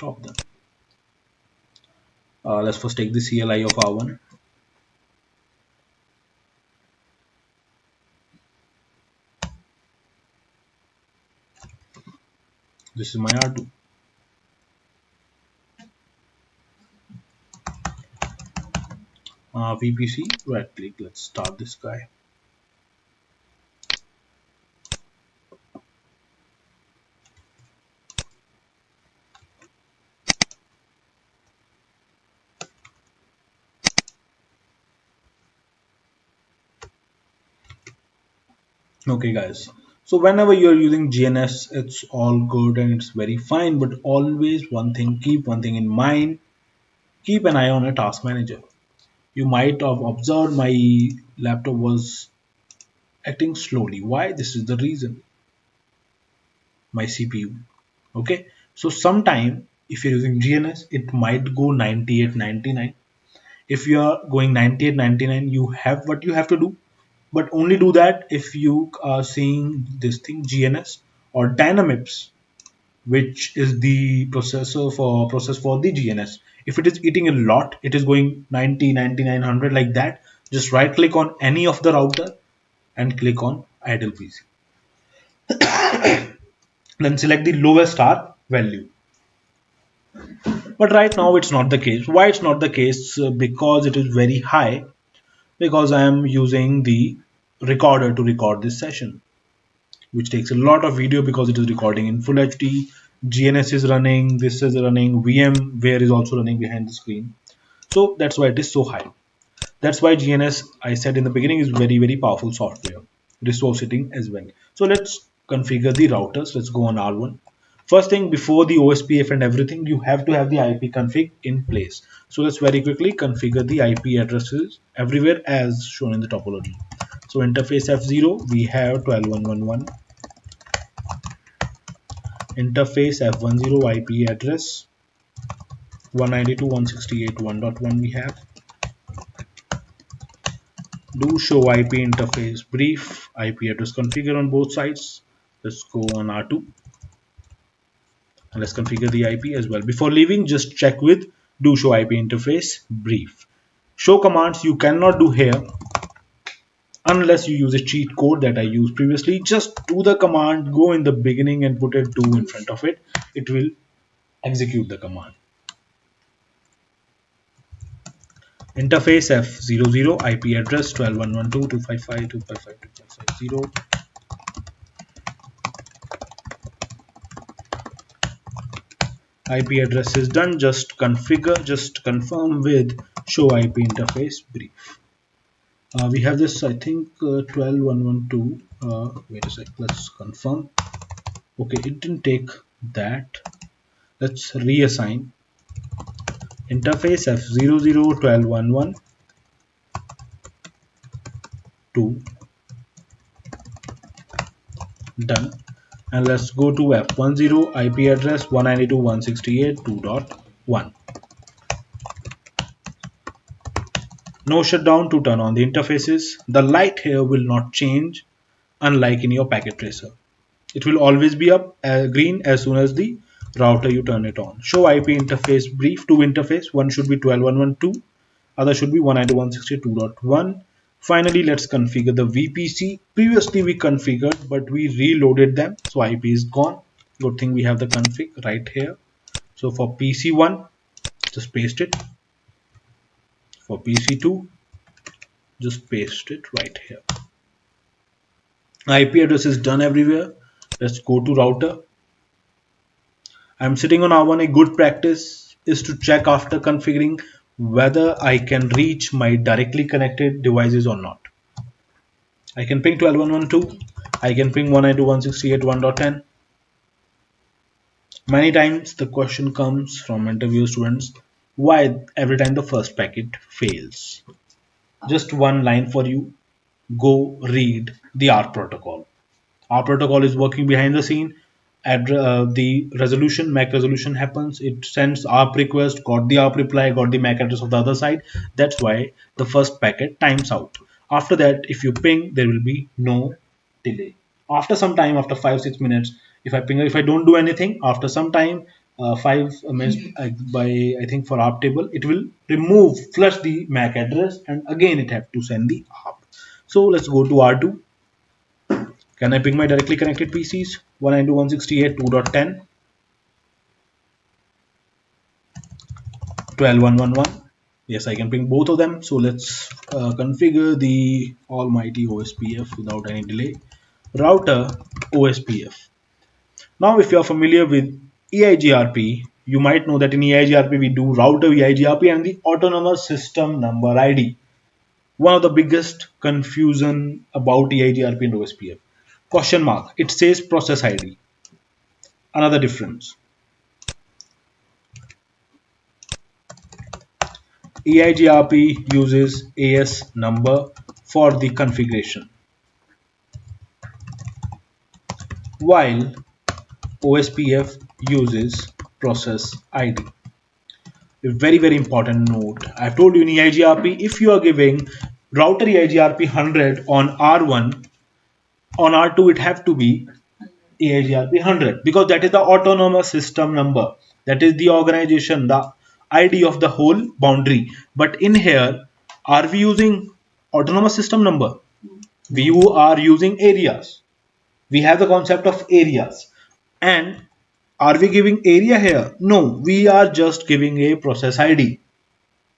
first take the CLI of R1. This is my R2. VPC, right click, let's start this guy. Okay guys, so whenever you're using GNS, it's all good and it's very fine, but always keep one thing in mind, keep an eye on a task manager. You might have observed my laptop was acting slowly. Why? This is the reason. My CPU. Okay, so sometime if you're using GNS, it might go 98, 99. If you are going 98, 99, you have what you have to do, but only do that if you are seeing this thing GNS or Dynamips, which is the process for the GNS. If it is eating a lot, it is going 90, 99, 100 like that, just right click on any of the router and click on idle PC. Then select the lowest R value. But right now it's not the case. Why it's not the case? Because it is very high, because I am using the recorder to record this session, which takes a lot of video because it is recording in full HD. GNS is running, this is running, VMware is also running behind the screen. So that's why it is so high. That's why GNS, I said in the beginning, is very powerful software, resource sitting as well. So let's configure the routers. Let's go on R1. First thing, before the OSPF and everything, you have to have the IP config in place. So let's very quickly configure the IP addresses everywhere as shown in the topology. So interface F0, we have 12.1.1.1. Interface F10 IP address 192.168.1.1 we have. Do show IP interface brief IP address configure on both sides. Let's go on R2 and let's configure the IP as well. Before leaving, just check with do show IP interface brief. Show commands you cannot do here unless you use a cheat code that I used previously. Just do the command, go in the beginning and put a do in front of it. It will execute the command. Interface F00, IP address 12.112.255.255.255.0. IP address is done. Just configure, just confirm with show IP interface brief. We have this, I think, 12.112. Wait a sec, let's confirm. Okay, it didn't take that. Let's reassign interface F00 12.112 done. And let's go to F10 IP address 192.168.2.1. No shutdown to turn on the interfaces. The light here will not change unlike in your packet tracer. It will always be up green as soon as the router you turn it on. Show IP interface brief. Two interface. One should be 12.112. Other should be 192.168.2.1. Finally, let's configure the VPC. Previously we configured, but we reloaded them, so IP is gone. Good thing we have the config right here. So for PC1, just paste it. For PC2, just paste it right here. IP address is done everywhere. Let's go to router. I'm sitting on R1. A good practice is to check after configuring whether I can reach my directly connected devices or not. I can ping 12.112. I can ping 192.168.1.10. Many times the question comes from interview students, why every time the first packet fails? Just one line for you. Go read the ARP protocol. Our protocol is working behind the scene. The resolution, MAC resolution happens. It sends ARP request, got the ARP reply, got the MAC address of the other side. That's why the first packet times out. After that, if you ping, there will be no delay. After some time, after 5-6 minutes, if I ping, if I don't do anything, after some time, 5 minutes by I think for ARP table, it will remove, flush the MAC address, and again it have to send the ARP. So let's go to R2. Can I ping my directly connected PCs? 192.168.2.10, 12.111. Yes, I can ping both of them. So let's configure the almighty OSPF without any delay. Router OSPF. Now, if you are familiar with EIGRP, you might know that in EIGRP we do router EIGRP and the autonomous system number ID. One of the biggest confusion about EIGRP and OSPF. Question mark. It says process ID. Another difference. EIGRP uses AS number for the configuration, while OSPF uses process ID. A very important note. I've told you in EIGRP, if you are giving router EIGRP 100 on R1, on R2 it have to be EIGRP 100 because that is the autonomous system number. That is the organization, the ID of the whole boundary. But in here, are we using autonomous system number? We are using areas. We have the concept of areas. And are we giving area here? No, we are just giving a process ID.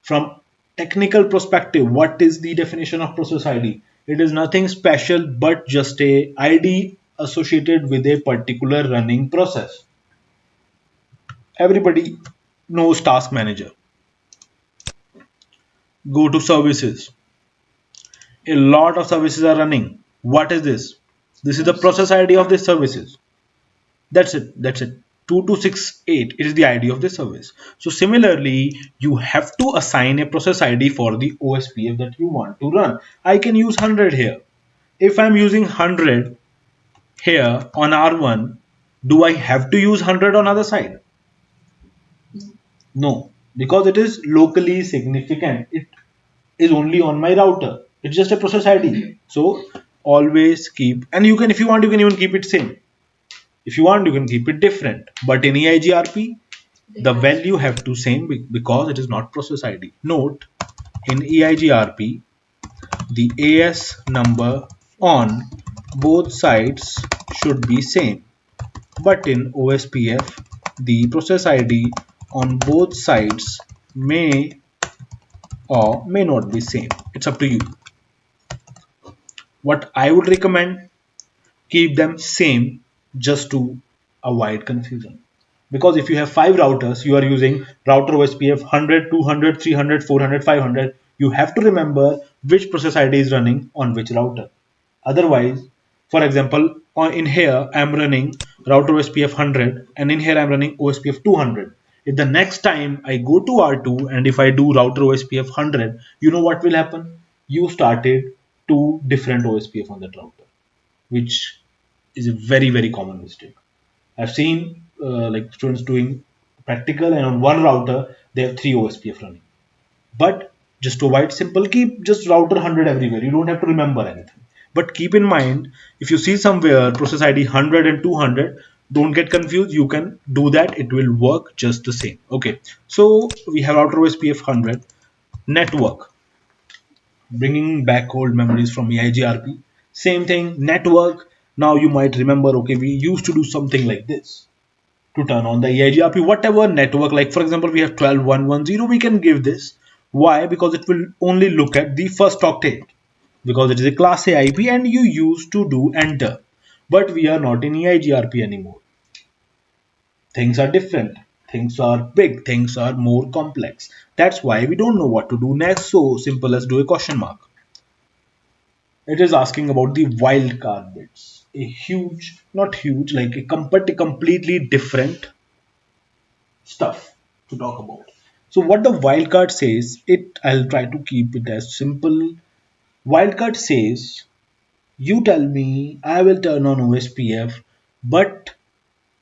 From technical perspective, what is the definition of process ID? It is nothing special but just a ID associated with a particular running process. Everybody knows task manager. Go to services. A lot of services are running. What is this? This is the process ID of the services. That's it. That's it. 2268 it is the ID of the service. So similarly, you have to assign a process ID for the OSPF that you want to run. I can use 100 here. If I'm using 100 here on R1, do I have to use 100 on other side? No, because it is locally significant. It is only on my router. It's just a process ID. So always keep, and you can, if you want, you can even keep it same. If you want, you can keep it different. But in EIGRP, the value have to same because it is not process ID. Note, in EIGRP, the AS number on both sides should be same. But in OSPF, the process ID on both sides may or may not be same. It's up to you. What I would recommend, keep them same just to avoid confusion. Because if you have 5 routers, you are using router OSPF 100, 200, 300, 400, 500. You have to remember which process ID is running on which router. Otherwise, for example, in here I am running router OSPF 100 and in here I am running OSPF 200. If the next time I go to R2 and if I do router OSPF 100, you know what will happen? You started two different OSPF on that router, which is a very common mistake. I've seen like students doing practical and on one router they have 3 OSPF running. But just to avoid simple, keep just router 100 everywhere. You don't have to remember anything. But keep in mind, if you see somewhere process ID 100 and 200, don't get confused. You can do that. It will work just the same. Okay. So we have router OSPF 100 network, bringing back old memories from EIGRP. Same thing, network. Now you might remember, okay, we used to do something like this to turn on the EIGRP, whatever network, like for example, we have 12110, we can give this. Why? Because it will only look at the first octet, because it is a class A IP and you used to do enter. But we are not in EIGRP anymore. Things are different. Things are big. Things are more complex. That's why we don't know what to do next. So simple as do a question mark. It is asking about the wildcard bits. A huge, not huge, like a completely different stuff to talk about. So what the wildcard says, I'll try to keep it as simple. Wildcard says, you tell me I will turn on OSPF, but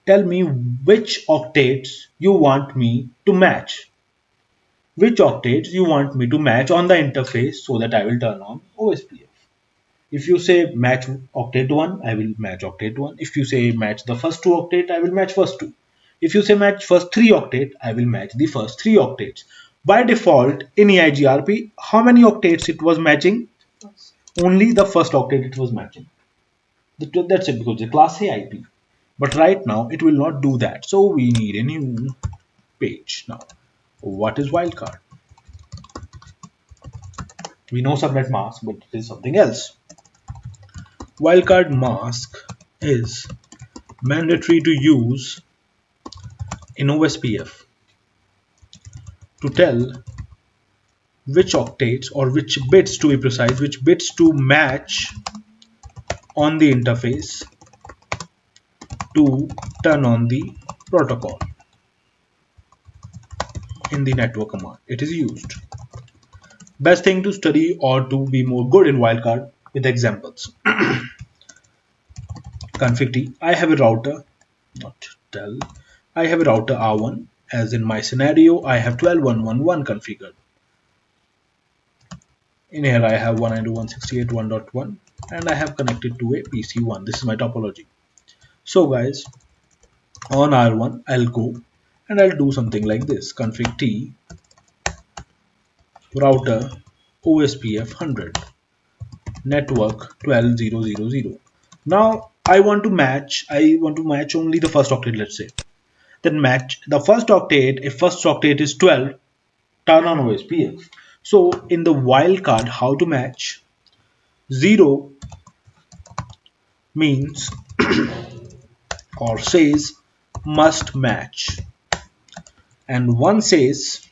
tell me which octets you want me to match. Which octets you want me to match on the interface so that I will turn on OSPF. If you say match octet 1, I will match octet 1. If you say match the first 2 octet, I will match first 2. If you say match first 3 octet, I will match the first 3 octets. By default, in EIGRP, how many octets it was matching? Only the first octet it was matching. That's it, because it's a class A IP. But right now, it will not do that. So we need a new page. Now, what is wildcard? We know subnet mask, but it is something else. Wildcard mask is mandatory to use in OSPF to tell which octets, or which bits to be precise, which bits to match on the interface to turn on the protocol in the network command. It is used. Best thing to study or to be more good in wildcard with examples. Config T. I have a router, not tell. I have a router R1, as in my scenario I have 12.1.1.1 configured. In here I have 192.168.1.1 and I have connected to a PC1. This is my topology. So guys, on R1 I'll go and I'll do something like this. Config T router OSPF 100 network 12.0.0.0. Now I want to match only the first octet, let's say. Then match the first octet. If first octet is 12, turn on OSPF. So in the wildcard, how to match? 0 means or says must match, and 1 says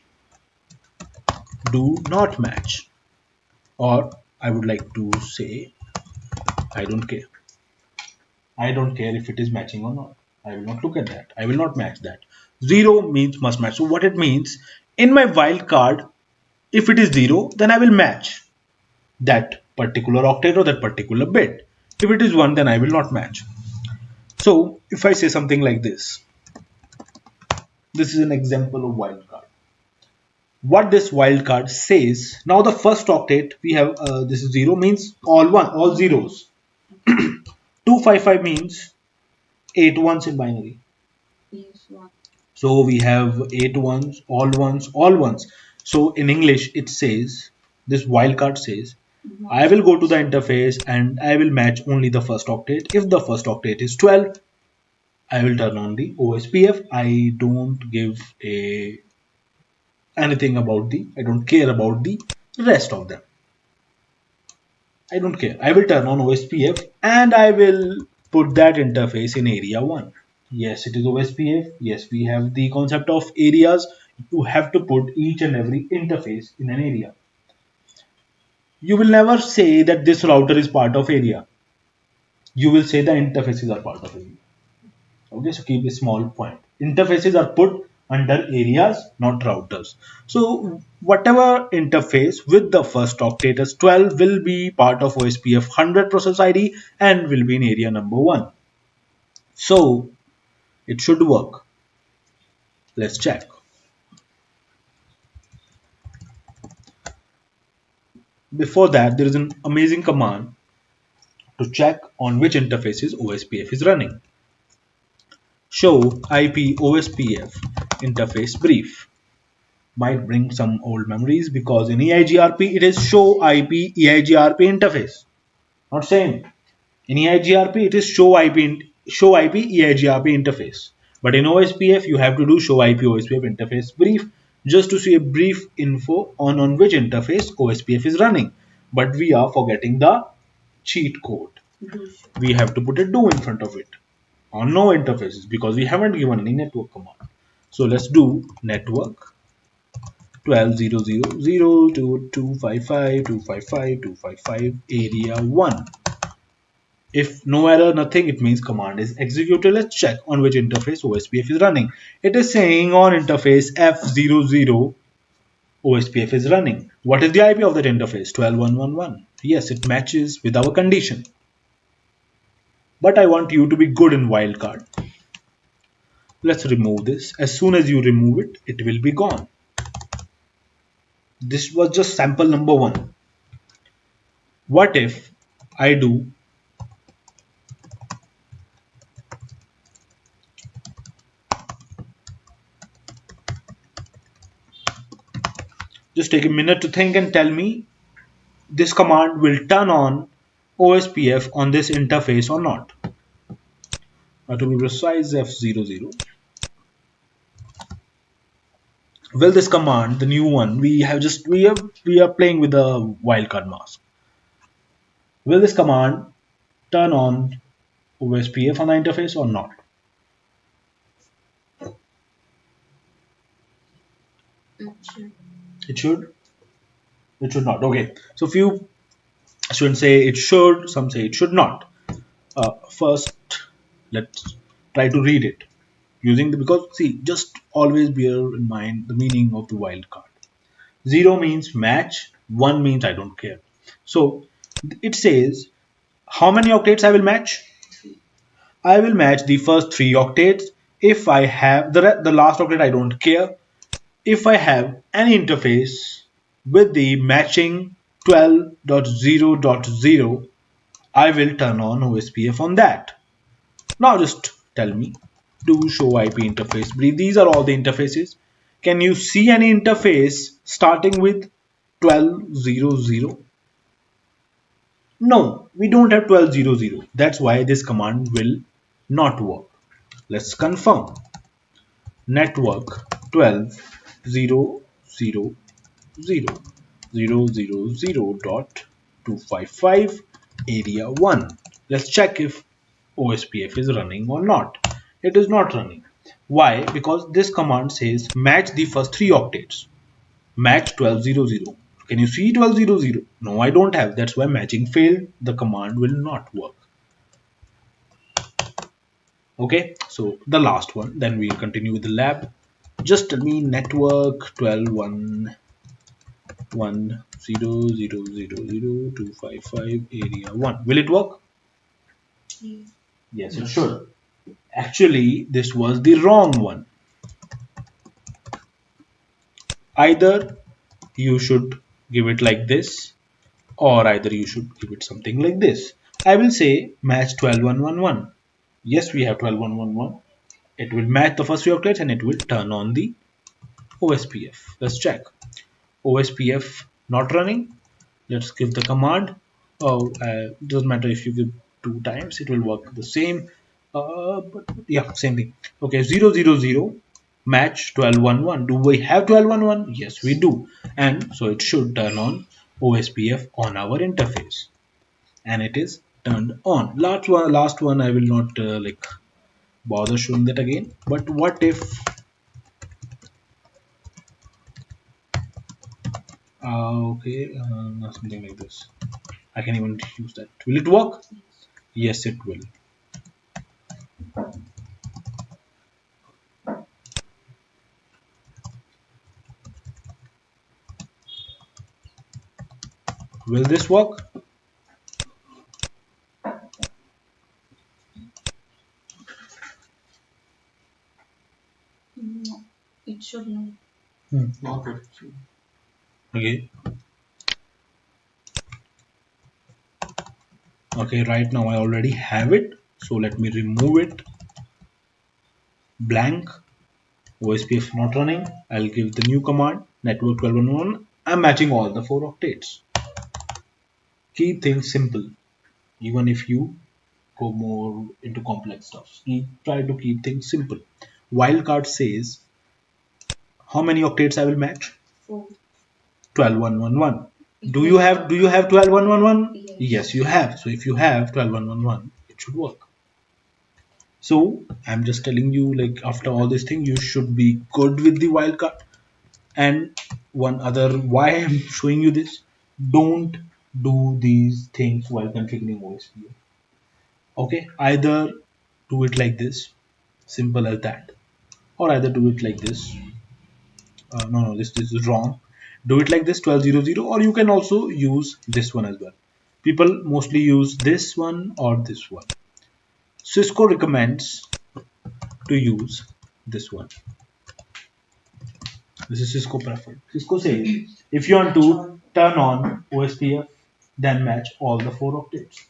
do not match, or I would like to say I don't care. I don't care if it is matching or not. I will not look at that. I will not match that. 0 means must match. So what it means, in my wildcard, if it is 0, then I will match that particular octet or that particular bit. If it is 1, then I will not match. So if I say something like this, this is an example of wildcard. What this wildcard says, now the first octet we have, this is 0 means all zeros. 255 means 8 ones in binary. Yes, one. So we have 8 ones, all ones, all ones. So in English, it says, this wildcard says, I will go to the interface and I will match only the first octet. If the first octet is 12, I will turn on the OSPF. I don't give a anything about I don't care about the rest of them. I don't care. I will turn on OSPF and I will put that interface in area 1. Yes, it is OSPF. Yes, we have the concept of areas. You have to put each and every interface in an area. You will never say that this router is part of area. You will say the interfaces are part of area. Okay, so keep a small point. Interfaces are put under areas, not routers. So whatever interface with the first octet as 12 will be part of OSPF 100 process ID and will be in area number 1. So it should work. Let's check. Before that, there is an amazing command to check on which interfaces OSPF is running. Show IP OSPF interface brief. Might bring some old memories because in EIGRP it is show IP EIGRP interface. Not same. In EIGRP it is show IP EIGRP interface. But in OSPF you have to do show IP OSPF interface brief just to see a brief info on which interface OSPF is running. But we are forgetting the cheat code. We have to put a do in front of it on no interfaces because we haven't given any network command. So let's do network 12.0.0.0.255.255.255 area 1. If no error, nothing, it means command is executed. Let's check on which interface OSPF is running. It is saying on interface F00 OSPF is running. What is the IP of that interface? 12.1.1.1. Yes, it matches with our condition. But I want you to be good in wildcard. Let's remove this. As soon as you remove it, it will be gone. This was just sample number 1. What if I do just take a minute to think and tell me this command will turn on OSPF on this interface or not. To be precise, F00. Will this command, the new one, we are playing with the wildcard mask. Will this command turn on OSPF on the interface or not? It should. It should not. Okay. So few students say it should, some say it should not. First, let's try to read it using because see, just always bear in mind the meaning of the wildcard. 0 means match, 1 means I don't care. So it says how many octets I will match? I will match the first 3 octets. If I have the last octet, I don't care. If I have any interface with the matching 12.0.0, I will turn on OSPF on that. Now just tell me, do show IP interface brief. These are all the interfaces. Can you see any interface starting with 12.0.0? No, we don't have 12.0.0. That's why this command will not work. Let's confirm. Network 12.0.0.0.0.255 area 1. Let's check if OSPF is running or not. It is not running. Why? Because this command says match the first 3 octets. Match 12.0.0. Can you see 12.0.0? No, I don't have. That's why matching failed. The command will not work. Okay, so the last one. Then we'll continue with the lab. Just tell me network 12.1.1.0.0.0.255 area 1. Will it work? Yes, it should. Actually, this was the wrong one. Either you should give it like this or either you should give it something like this. I will say match 12111. Yes, we have 12111. It will match the first few octets and it will turn on the OSPF. Let's check. OSPF not running. Let's give the command. Oh, doesn't matter if you give 2 times, it will work the same. But yeah, same thing. Okay, 000 match 1211. Do we have 1211? Yes, we do. And so it should turn on OSPF on our interface. And it is turned on. Last one I will not like bother showing that again. But what if something like this? I can even use that. Will it work? Yes, it will. Will this work? No, it should not. Okay. Okay, right now I already have it. So let me remove it. Blank. OSPF not running. I'll give the new command. Network 1211. I'm matching all the 4 octets. Keep things simple. Even if you go more into complex stuff. Try to keep things simple. Wildcard says how many octets I will match? 4. 12111. Do you have 12111? Yes. Yes, you have. So if you have 12111, it should work. So I'm just telling you, like, after all this thing, you should be good with the wildcard. And one other, why I'm showing you this, don't do these things while configuring OSPF. Okay, either do it like this, simple as that, or either do it like this. No, this is wrong. Do it like this, 1200, or you can also use this one as well. People mostly use this one or this one. Cisco recommends to use this one. This is Cisco preferred. Cisco says if you want to turn on OSPF, then match all the 4 octets.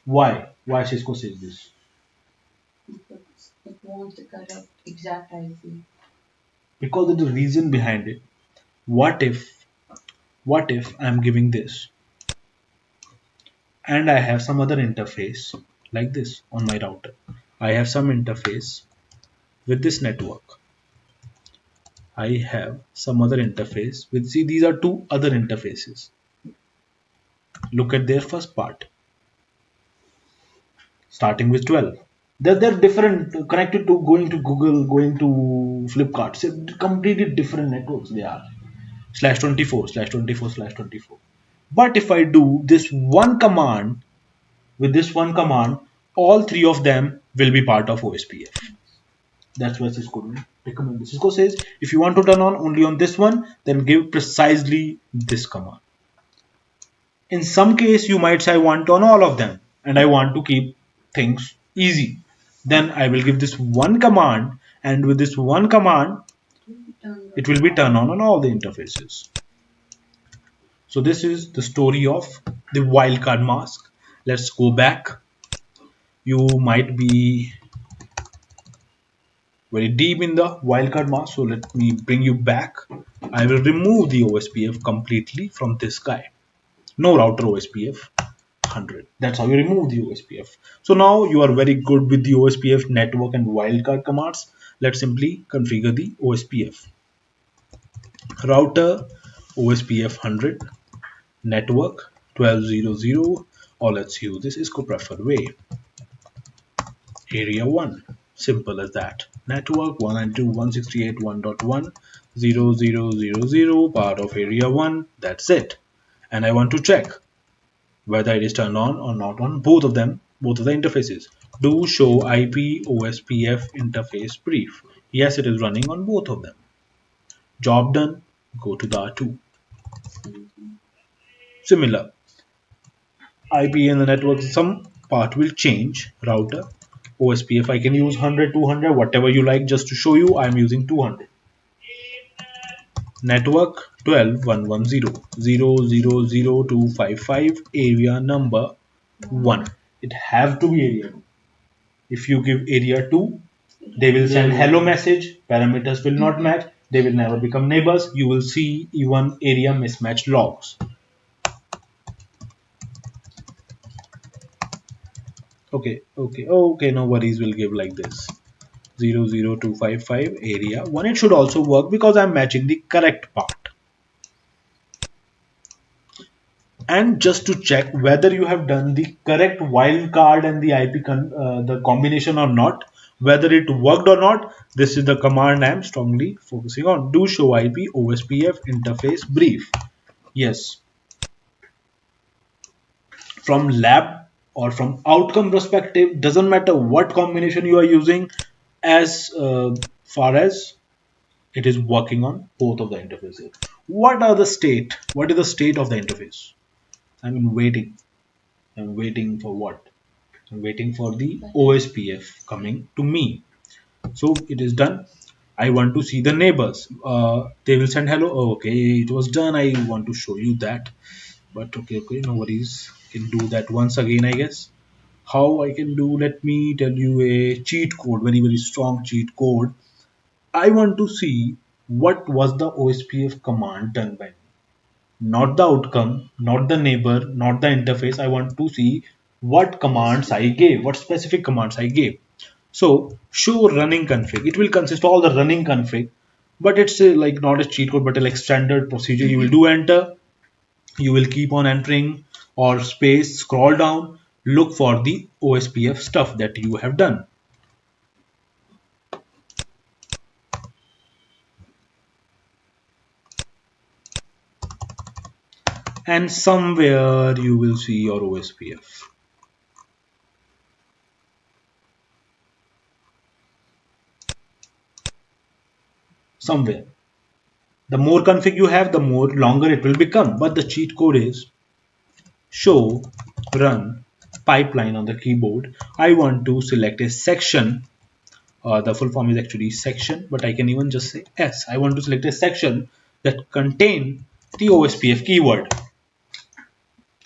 Why? Why Cisco says this? Because it wants the correct exact IP. Because there's a reason behind it. What if I'm giving this and I have some other interface like this on my router? I have some interface with this network. I have some other interface with, see, these are 2 other interfaces. Look at their first part, starting with 12. They're different, connected to going to Google, going to Flipkart. So completely different networks they are. /24, /24, /24. But if I do this one command, with this one command, all 3 of them will be part of OSPF. That's why Cisco recommends. Cisco says if you want to turn on only on this one, then give precisely this command. In some case, you might say I want on all of them and I want to keep things easy. Then I will give this one command, and with this one command, it will be turned on all the interfaces. So this is the story of the wildcard mask. Let's go back. You might be very deep in the wildcard mask, so let me bring you back. I will remove the OSPF completely from this guy. No router OSPF 100. That's how you remove the OSPF. So now you are very good with the OSPF network and wildcard commands. Let's simply configure the OSPF. Router OSPF 100, network 1200, or let's use this Cisco preferred way. Area 1, simple as that. Network 192.168.1.1.0.0.0.0, part of area 1. That's it. And I want to check whether it is turned on or not on both of them, both of the interfaces. Do show IP OSPF interface brief. Yes, it is running on both of them. Job done. Go to the R2. Similar. IP in the network, some part will change. Router OSPF, I can use 100, 200, whatever you like. Just to show you, I am using 200. Network 12.110.0.0.0.255, area number 1. It have to be area 2. If you give area 2, they will send hello message, parameters will not match, they will never become neighbors, you will see even area mismatch logs. Okay, no worries, we'll give like this 00255 area 1. It should also work because I'm matching the correct part. And just to check whether you have done the correct wildcard and the the combination or not, whether it worked or not, this is the command I am strongly focusing on. Do show IP OSPF interface brief. Yes, from lab or from outcome perspective, doesn't matter what combination you are using, as far as it is working on both of the interfaces. What are the state? What is the state of the interface? I'm waiting. I'm waiting for what? I'm waiting for the OSPF coming to me. So it is done. I want to see the neighbors. They will send hello. Oh, okay, it was done. I want to show you that. But okay, no worries. Can do that once again, I guess. How I can do? Let me tell you a cheat code, very strong cheat code. I want to see what was the OSPF command done by me. Not the outcome, not the neighbor, not the interface. I want to see what commands I gave, what specific commands I gave. So show running config. It will consist all the running config, but it's like not a cheat code, but a like standard procedure. You will do enter. You will keep on entering or space, scroll down, look for the OSPF stuff that you have done. And somewhere you will see your OSPF. Somewhere. The more config you have, the more longer it will become. But the cheat code is show run pipeline on the keyboard. I want to select a section. The full form is actually section, but I can even just say S. I want to select a section that contain the OSPF keyword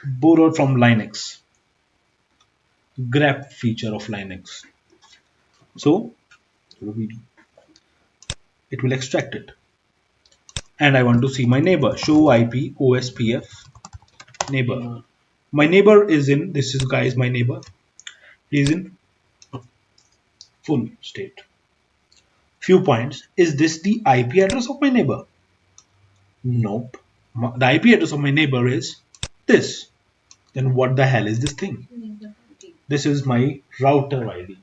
borrowed from Linux, grep feature of Linux. So it will extract it. And I want to see my neighbor. Show IP OSPF neighbor. My neighbor is in, this is guys my neighbor. He is in full state. Few points. Is this the IP address of my neighbor? Nope. The IP address of my neighbor is this. Then what the hell is this thing? This is my router ID.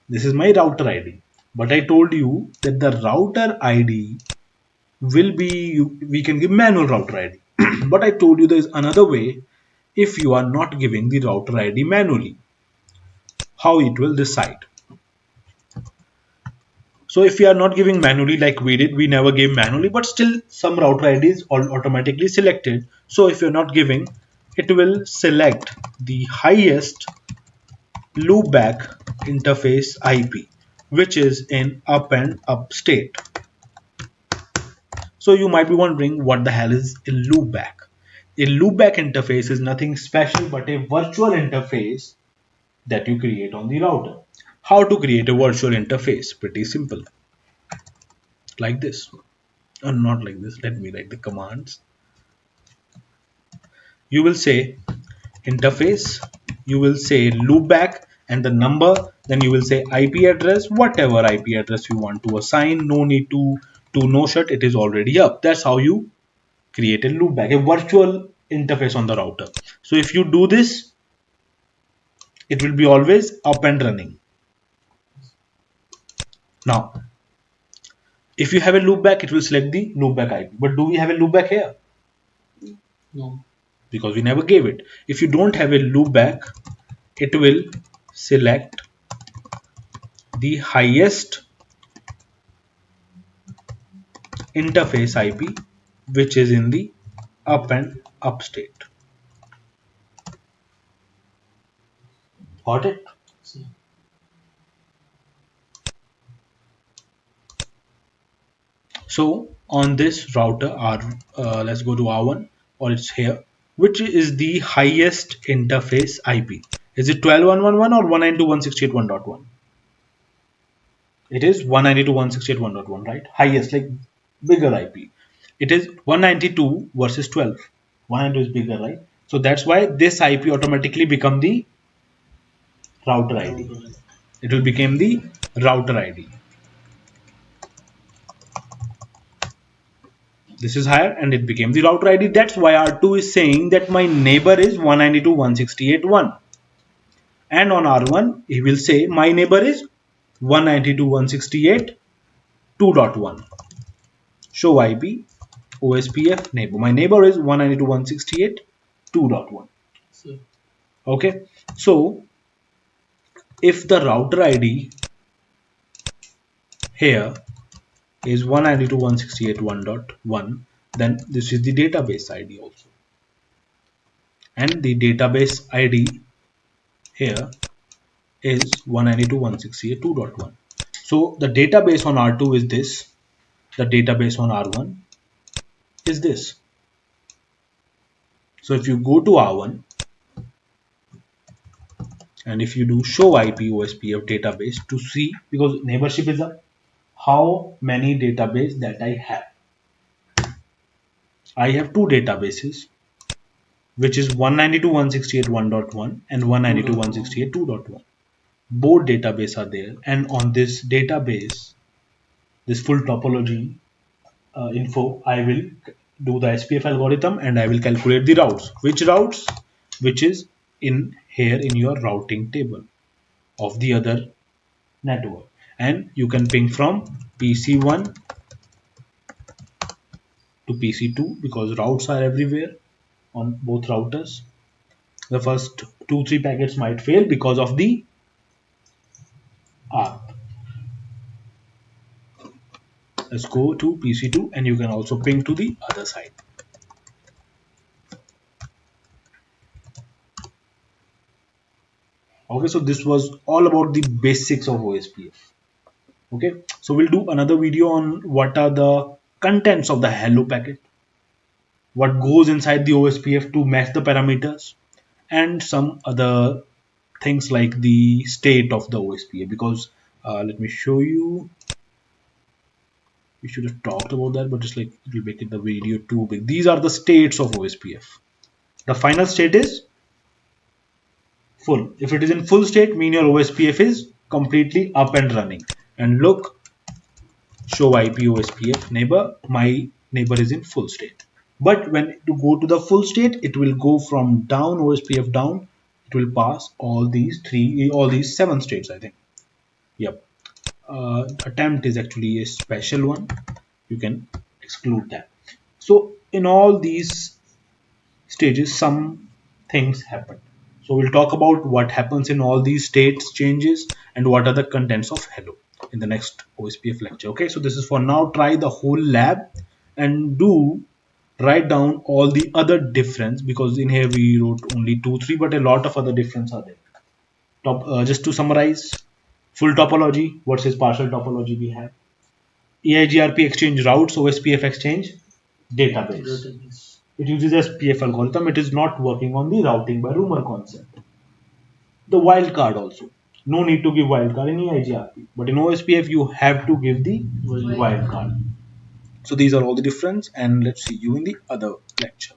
This is my router ID. But I told you that the router ID will be, we can give manual router ID. But I told you there is another way if you are not giving the router ID manually. How it will decide. So if we are not giving manually like we did, we never gave manually, but still some router IDs are automatically selected. So if you're not giving, it will select the highest loopback interface IP, which is in up and up state. So you might be wondering what the hell is a loopback? A loopback interface is nothing special but a virtual interface that you create on the router. How to create a virtual interface? Pretty simple. Like this. Or not like this. Let me write the commands. You will say interface, you will say loopback and the number, then you will say IP address, whatever IP address you want to assign. No need to no shut, it is already up. That's how you create a loopback, a virtual interface on the router. So if you do this, it will be always up and running. Now, if you have a loopback, it will select the loopback IP. But do we have a loopback here? No, because we never gave it. If you don't have a loopback, it will select the highest interface IP which is in the up and up state. Got it? So on this router, let's go to R1 or it's here. Which is the highest interface IP? Is it 12.111 or 192.168.1.1? It is 192.168.1.1, right? Highest, like bigger IP. It is 192 versus 12. 192 is bigger, right? So that's why this IP automatically become the router ID. It will become the router ID. This is higher and it became the router ID. That's why R2 is saying that my neighbor is 192.168.1. And on R1, he will say my neighbor is 192.168.2.1. Show IP OSPF neighbor. My neighbor is 192.168.2.1. Okay. So if the router ID here is 192.168.1.1, then this is the database ID also. And the database ID here is 192.168.2.1. So the database on R2 is this. The database on R1 is this. So if you go to R1 and if you do show IP OSPF database to see, because neighborship is a how many database that I have. I have two databases, which is 192.168.1.1 and 192.168.2.1. Both database are there, and on this database, this full topology info, I will do the SPF algorithm and I will calculate the routes. Which routes? Which is in here in your routing table of the other network. And you can ping from PC1 to PC2 because routes are everywhere on both routers. The first 2-3 packets might fail because of the ARP. Let's go to PC2 and you can also ping to the other side. Okay, so this was all about the basics of OSPF. Okay, so we'll do another video on what are the contents of the hello packet, what goes inside the OSPF to match the parameters, and some other things like the state of the OSPF. Because let me show you. We should have talked about that, but just like it will make it the video too big. These are the states of OSPF. The final state is full. If it is in full state, mean your OSPF is completely up and running. And look, show IP OSPF neighbor. My neighbor is in full state. But when to go to the full state, it will go from down OSPF down. It will pass all these 7 states, I think. Yep. Attempt is actually a special one. You can exclude that. So in all these stages, some things happen. So we'll talk about what happens in all these states changes and what are the contents of hello in the next OSPF lecture. Okay, so this is for now. Try the whole lab and do write down all the other difference, because in here we wrote only 2-3, but a lot of other difference are there. Just to summarize, full topology versus partial topology we have. EIGRP exchange routes, OSPF exchange database. It uses SPF algorithm. It is not working on the routing by rumor concept. The wildcard also. No need to give wildcard in EIGRP. But in OSPF, you have to give the wildcard. So these are all the difference. And let's see you in the other lecture.